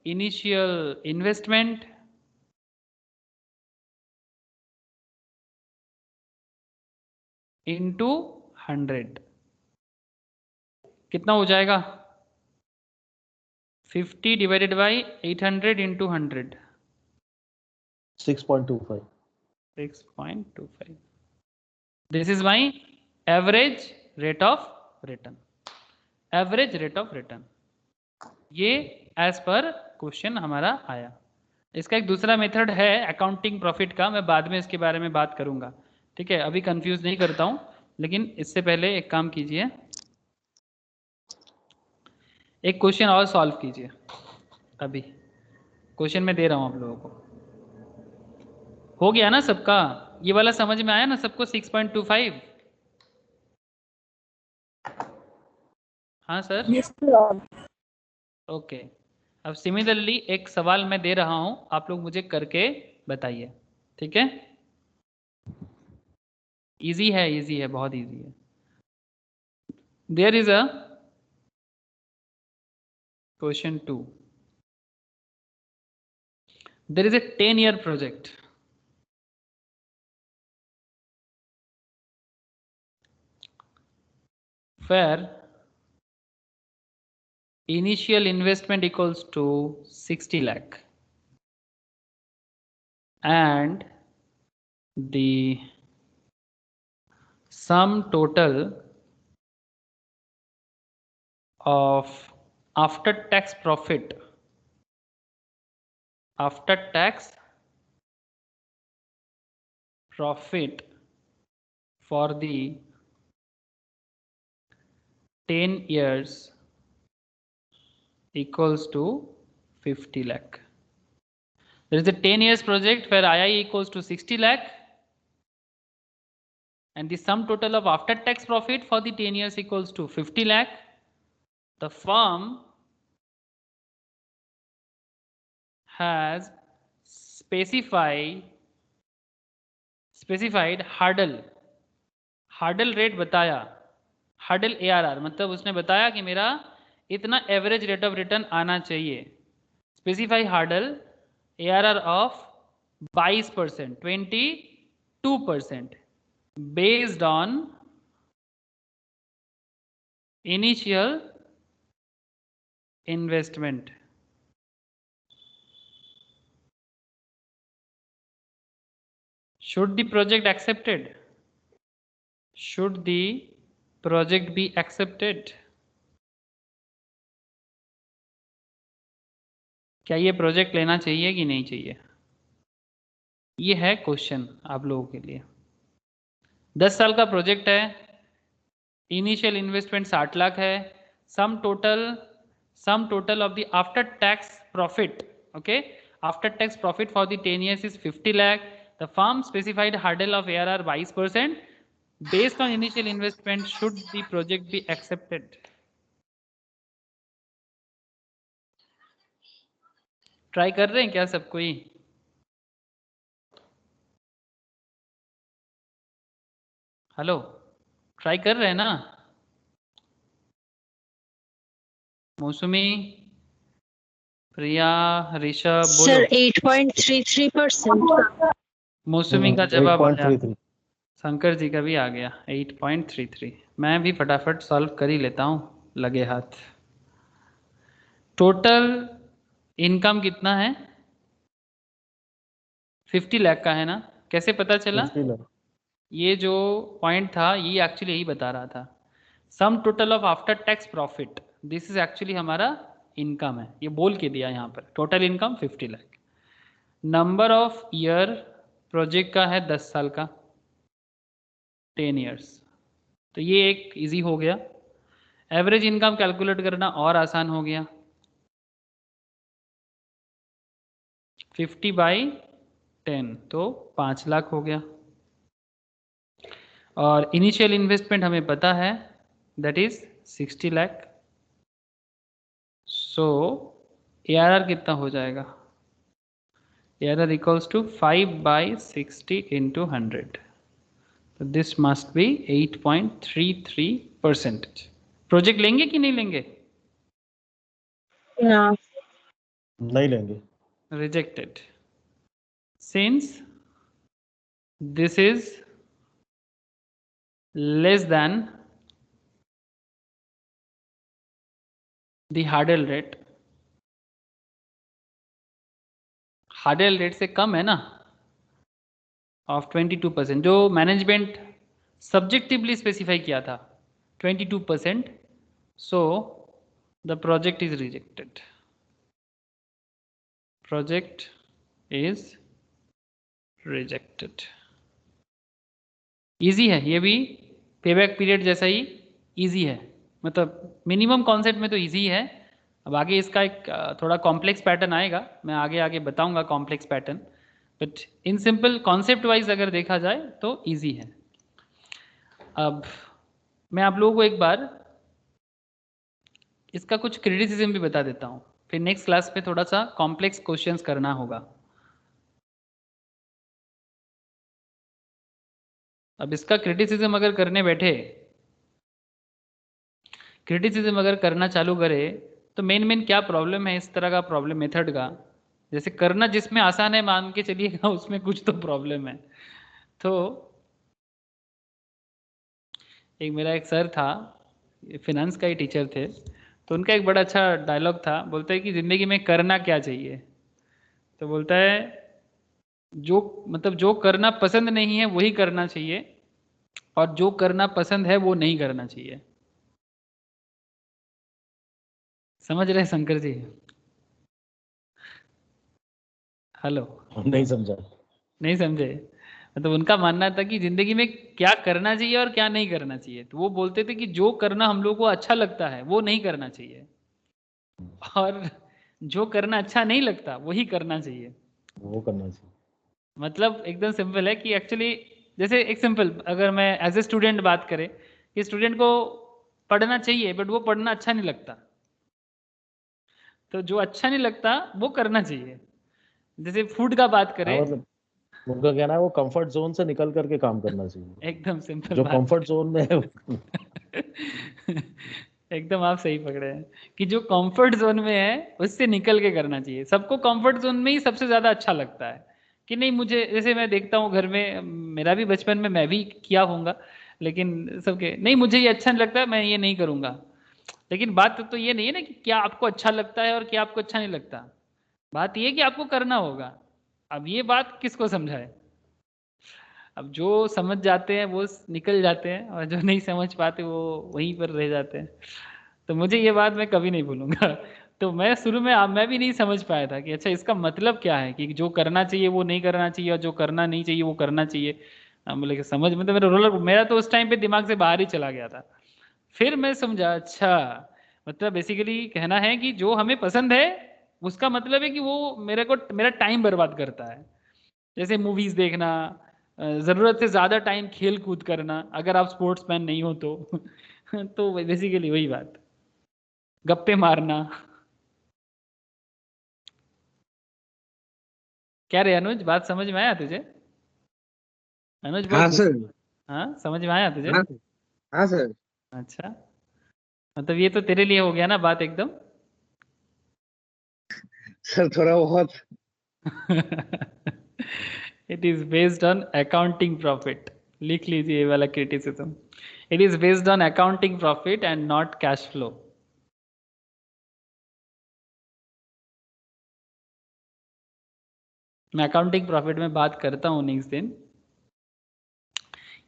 initial investment into 100। कितना हो जाएगा? 50 divided by 800 into 100, 6.25। 6.25। This is my average rate of return. Average rate of return ये एज पर क्वेश्चन हमारा आया। इसका एक दूसरा मेथड है अकाउंटिंग प्रॉफिट का, मैं बाद में इसके बारे में बात करूंगा। ठीक है, अभी कंफ्यूज नहीं करता हूं, लेकिन इससे पहले एक काम कीजिए, एक क्वेश्चन और सॉल्व कीजिए। अभी क्वेश्चन मैं दे रहा हूं आप लोगों को। हो गया ना सबका? ये वाला समझ में आया ना सबको? 6.25। हाँ सर, Yes, sir. ओके। अब सिमिलरली एक सवाल मैं दे रहा हूं, आप लोग मुझे करके बताइए। ठीक है? इजी है, इजी है, बहुत इजी है। There is a question 2। There is a 10-year project where initial investment equals to 60 lakh and the sum total of after tax profit for the 10 years equals to 50 lakh. There is a 10 years project where II equals to 60 lakh and the sum total of after tax profit for the 10 years equals to 50 lakh. The firm has specified hurdle rate बताया, hurdle ARR मतलब उसने बताया कि मेरा इतना average rate of return आना चाहिए. Specify hurdle ARR of 22%, 22% based on initial investment. Should the project accepted? Should the project be accepted? क्या ये प्रोजेक्ट लेना चाहिए कि नहीं चाहिए? ये है क्वेश्चन आप लोगों के लिए. 10 साल का प्रोजेक्ट है, इनिशियल इन्वेस्टमेंट 60 लाख है, sum total of the after tax profit, okay, after tax profit for the 10 years is 50 lakh. The firm specified hurdle of ARR 22%. Based on initial investment, should the project be accepted? Try कर रहे हैं क्या सब कोई? Hello, try कर रहे हैं ना? मौसमी, प्रिया, ऋषभ, बोलो. सर 8.33%. मौसमी का जवाब आया, 8.33. शंकर जी का भी आ गया 8.33. मैं भी फटाफट सॉल्व कर ही लेता हूँ, लगे हाथ. टोटल इनकम कितना है? 50 लाख का है ना? कैसे पता चला? 50 lakh. ये जो पॉइंट था ये एक्चुअली यही बता रहा था. Sum total of after tax profit, this is actually हमारा इनकम है, ये बोल के दिया यहाँ पर. Total income 50 lakh. Number of year project का है 10 साल का, 10 years. तो ये एक इजी हो गया. एवरेज इनकम कैलकुलेट करना और आसान हो गया. 50/10 तो 5 लाख हो गया. और इनिशियल इन्वेस्टमेंट हमें पता है, that is 60 lakh. So ARR कितना हो जाएगा? ARR equals to 5/60 into 100. तो दिस मस्ट बी 8.33%. प्रोजेक्ट लेंगे कि नहीं लेंगे? ना. नहीं लेंगे. Rejected. Since this is less than the hurdle rate, hurdle rate से कम है ना, of 22%, जो मैनेजमेंट सब्जेक्टिवली स्पेसिफाई किया था 22%. so the project is rejected. Project is rejected. Easy है ये भी, पेबैक पीरियड जैसा ही इजी है, मतलब मिनिमम कॉन्सेप्ट में तो इजी है. अब आगे इसका एक थोड़ा कॉम्प्लेक्स पैटर्न आएगा, मैं आगे बताऊंगा complex pattern. But in simple concept wise अगर देखा जाए तो इजी है. अब मैं आप लोगों को एक बार इसका कुछ क्रिटिसिज्म भी बता देता हूँ, फिर नेक्स्ट क्लास में थोड़ा सा कॉम्प्लेक्स क्वेश्चंस करना होगा. अब इसका क्रिटिसिज्म अगर करने बैठे, क्रिटिसिज्म अगर करना चालू करे तो मेन क्या प्रॉब्लम है इस तरह का प्रॉब्लम मेथड का? जैसे करना जिसमें आसान है मान के चलिएगा, उसमें कुछ तो प्रॉब्लम है. तो एक मेरा एक सर था, फिनेंस का ही टीचर थे, तो उनका एक बड़ा अच्छा डायलॉग था, बोलता है कि जिंदगी में करना क्या चाहिए। तो बोलता है जो करना पसंद नहीं है वही करना चाहिए, और जो करना पसंद है वो नहीं करना चाहिए। समझ रहे शंकर जी? हेलो? नहीं समझा। नहीं समझे? मतलब उनका मानना था कि जिंदगी में क्या करना चाहिए और क्या नहीं करना चाहिए। तो वो बोलते थे कि जो करना हम लोग को अच्छा लगता है वो नहीं करना चाहिए, और जो करना अच्छा नहीं लगता वही करना चाहिए। वो करना चाहिए। मतलब एकदम सिंपल है कि एक्चुअली, जैसे एक सिंपल, अगर मैं एज ए स्टूडेंट बात करें कि स्टूडेंट को पढ़ना चाहिए बट वो पढ़ना अच्छा नहीं लगता, तो जो अच्छा नहीं लगता वो करना चाहिए। जैसे फूड का बात हाँ करें, मतलब उनका कहना है वो कंफर्ट जोन से निकल करके काम करना चाहिए। एकदम सिंपल जो बात कंफर्ट जोन में है एकदम आप सही पकड़े हैं कि जो कंफर्ट जोन में है उससे निकल के करना चाहिए। सबको कंफर्ट जोन में ही सबसे ज़्यादा अच्छा लगता है कि नहीं। मुझे जैसे मैं देखता हूँ घर में, मेरा भी बचपन में मैं भी किया होऊंगा, लेकिन सबके नहीं, मुझे ये अच्छा नहीं लगता, मैं ये नहीं करूँगा। लेकिन बात तो ये नहीं है ना कि क्या आपको अच्छा लगता है और क्या आपको अच्छा नहीं लगता। बात ये है कि आपको करना होगा। अब ये बात किसको समझाए? अब जो समझ जाते हैं वो निकल जाते हैं, और जो नहीं समझ पाते वो वहीं पर रह जाते हैं। तो मुझे ये बात मैं कभी नहीं भूलूंगा। तो मैं शुरू में मैं भी नहीं समझ पाया था कि अच्छा इसका मतलब क्या है, कि जो करना चाहिए वो नहीं करना चाहिए और जो करना नहीं चाहिए वो करना चाहिए। बोले कि समझ, मतलब मेरा तो उस टाइम पे दिमाग से बाहर ही चला गया था। फिर मैं समझा, अच्छा मतलब बेसिकली कहना है कि जो हमें पसंद है उसका मतलब है कि वो मेरा टाइम बर्बाद करता है। जैसे मूवीज देखना, ज़रूरत से ज़्यादा टाइम खेल कूद करना, अगर आप स्पोर्ट्स मैन नहीं हो तो तो बेसिकली वही बात, गप्पे मारना। क्या रे अनुज, बात समझ में आया तुझे? अनुज बहुत हाँ सर। हाँ, समझ में आया तुझे? हाँ हाँ सर। अच्छा, मतलब ये तो तेरे लिए हो गया ना बात एकदम। सर थोड़ा बहुत। It is based on accounting profit. लिख लीजिए ये वाला criticism. It is based on accounting profit and not cash flow. मैं अकाउंटिंग प्रॉफिट में बात करता हूँ नेक्स्ट दिन।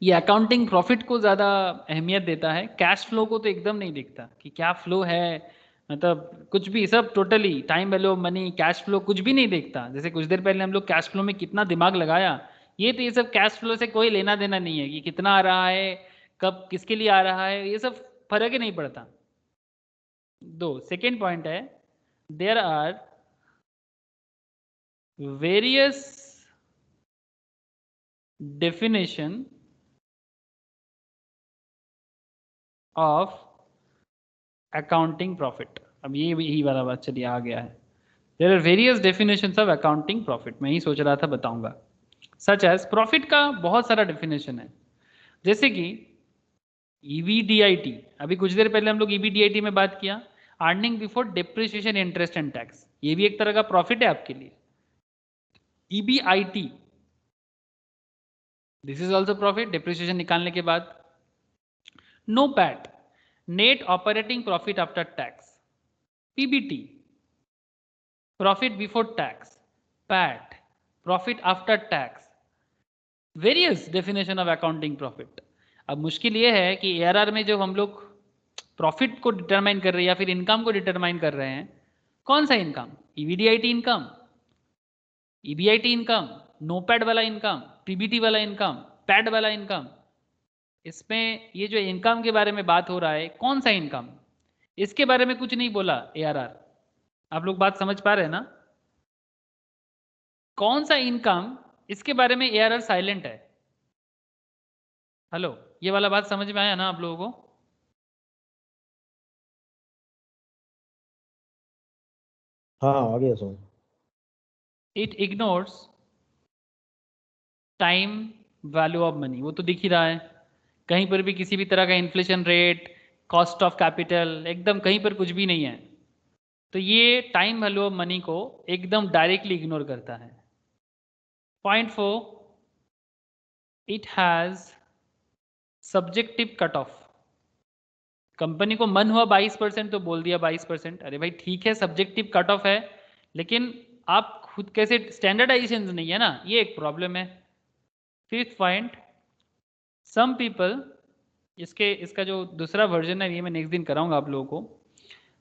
ये अकाउंटिंग प्रॉफिट को ज़्यादा अहमियत देता है, कैश फ्लो को तो एकदम नहीं देखता कि क्या फ्लो है। मतलब कुछ भी, सब totally time value of money, cash flow कुछ भी नहीं देखता। जैसे कुछ देर पहले हम लोग कैश फ्लो में कितना दिमाग लगाया, ये सब कैश फ्लो से कोई लेना देना नहीं है कि कितना आ रहा है, कब किसके लिए आ रहा है, ये सब फर्क ही नहीं पड़ता। दो सेकेंड पॉइंट है, there are various definition of accounting profit. अब ये भी यही वाला बात चलिए आ गया है। There are various definitions of accounting profit. मैं ही सोच रहा था बताऊंगा। सच एज प्रॉफिट का बहुत सारा डेफिनेशन है, जैसे कि ईबीडीआईटी। अभी कुछ देर पहले हम लोग ईबीडीआईटी में बात किया, earning before depreciation interest and tax. ये भी एक तरह का प्रॉफिट है आपके लिए। EBIT, this is also profit, depreciation निकालने के बाद। NOPAT, net operating profit after tax. PBT, profit before tax. PAT, profit after tax. Various definition of accounting profit. अब मुश्किल ये है कि एआरआर में जो हम लोग प्रॉफिट को डिटरमाइन कर रहे हैं या फिर इनकम को डिटरमाइन कर रहे हैं, कौन सा इनकम? ईवीडीआईटी इनकम, ईबीआईटी इनकम, नोपैड वाला इनकम, पीबीटी वाला इनकम, पैड वाला इनकम। इसमें ये जो इनकम के बारे में बात हो रहा है, कौन सा इनकम, इसके बारे में कुछ नहीं बोला एआरआर। आप लोग बात समझ पा रहे हैं ना? कौन सा इनकम, इसके बारे में एआरआर साइलेंट है। हेलो, ये वाला बात समझ में आया ना आप लोगों को? हाँ आ गया समझ। It ignores time value of money, वो तो दिख ही रहा है। कहीं पर भी किसी भी तरह का inflation rate, cost of capital, एकदम कहीं पर कुछ भी नहीं है। तो ये टाइम वैल्यू ऑफ मनी को एकदम डायरेक्टली इग्नोर करता है। Point 4, it has subjective cut off. Company को मन हुआ 22% तो बोल दिया 22%। अरे भाई ठीक है, सब्जेक्टिव कट ऑफ है, लेकिन आप खुद कैसे स्टैंडर्डाइजेशन नहीं है ना, ये एक प्रॉब्लम है। फिफ्थ पॉइंट, सम पीपल, इसका जो दूसरा वर्जन है ये मैं नेक्स्ट दिन कराऊंगा आप लोगों को।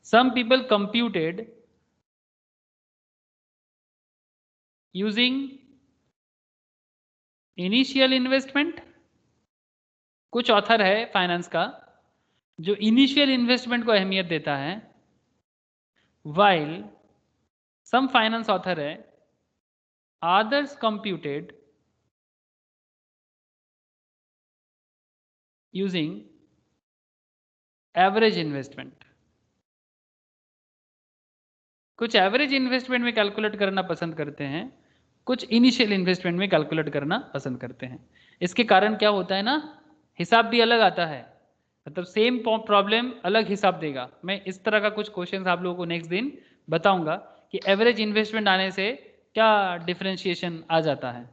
Some people computed using initial investment. कुछ ऑथर है फाइनेंस का जो इनिशियल इन्वेस्टमेंट को अहमियत देता है, वाइल सम फाइनेंस ऑथर है others computed using average investment. कुछ एवरेज इन्वेस्टमेंट में कैलकुलेट करना पसंद करते हैं, कुछ इनिशियल इन्वेस्टमेंट में कैलकुलेट करना पसंद करते हैं। इसके कारण क्या होता है ना, हिसाब भी अलग आता है, मतलब सेम प्रॉब्लम अलग हिसाब देगा। मैं इस तरह का कुछ क्वेश्चंस आप लोगों को नेक्स्ट दिन बताऊंगा कि एवरेज इन्वेस्टमेंट आने से क्या डिफरेंशिएशन आ जाता है।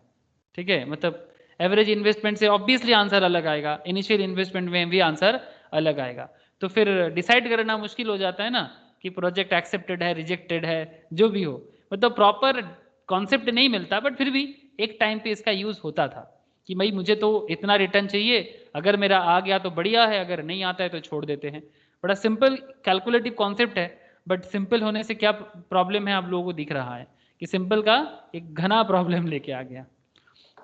ठीक है, मतलब एवरेज इन्वेस्टमेंट से ऑब्वियसली आंसर अलग आएगा, इनिशियल इन्वेस्टमेंट में भी आंसर अलग आएगा, तो फिर डिसाइड करना मुश्किल हो जाता है ना कि प्रोजेक्ट एक्सेप्टेड है, रिजेक्टेड है, जो भी हो, मतलब प्रॉपर कॉन्सेप्ट नहीं मिलता, बट फिर भी एक टाइम पे इसका यूज होता था कि भाई मुझे तो इतना रिटर्न चाहिए, अगर मेरा आ गया तो बढ़िया है, अगर नहीं आता है तो छोड़ देते हैं। बड़ा सिंपल कैलकुलेटिव कॉन्सेप्ट है, बट सिंपल होने से क्या प्रॉब्लम है आप लोगों को दिख रहा है कि सिंपल का एक घना प्रॉब्लम लेके आ गया।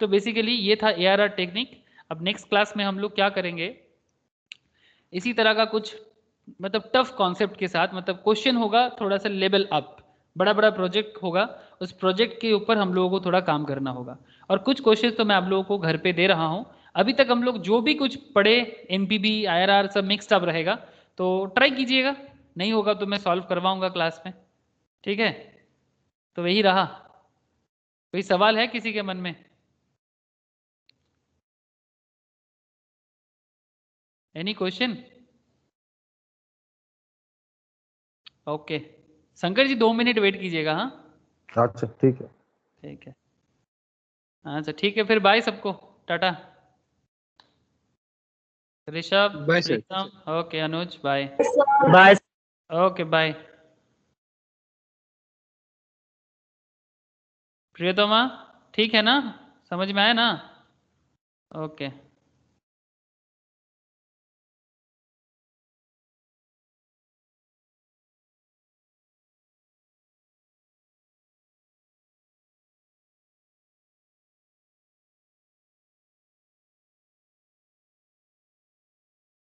तो बेसिकली ये था ARR टेक्निक। अब नेक्स्ट क्लास में हम लोग क्या करेंगे, इसी तरह का कुछ मतलब टफ कॉन्सेप्ट के साथ, मतलब क्वेश्चन होगा थोड़ा सा लेवल अप, बड़ा बड़ा प्रोजेक्ट होगा, उस प्रोजेक्ट के ऊपर हम लोगों को थोड़ा काम करना होगा। और कुछ क्वेश्चन तो मैं आप लोगों को घर पे दे रहा हूँ। अभी तक हम लोग जो भी कुछ पढ़े, NPB IRR सब मिक्स्ड अप रहेगा, तो ट्राई कीजिएगा, नहीं होगा तो मैं सॉल्व करवाऊंगा क्लास में। ठीक है, तो वही रहा। कोई सवाल है किसी के मन में? Any question? Okay, Shankar ji 2 minute wait कीजिएगा। हाँ अच्छा ठीक है। ठीक है, अच्छा ठीक है, फिर बाय सबको, tata. Rishabh, bye sir. Pritam, okay, Anuj bye. Bye. Okay bye. Priyatama ठीक है ना, समझ में आया ना? ओके।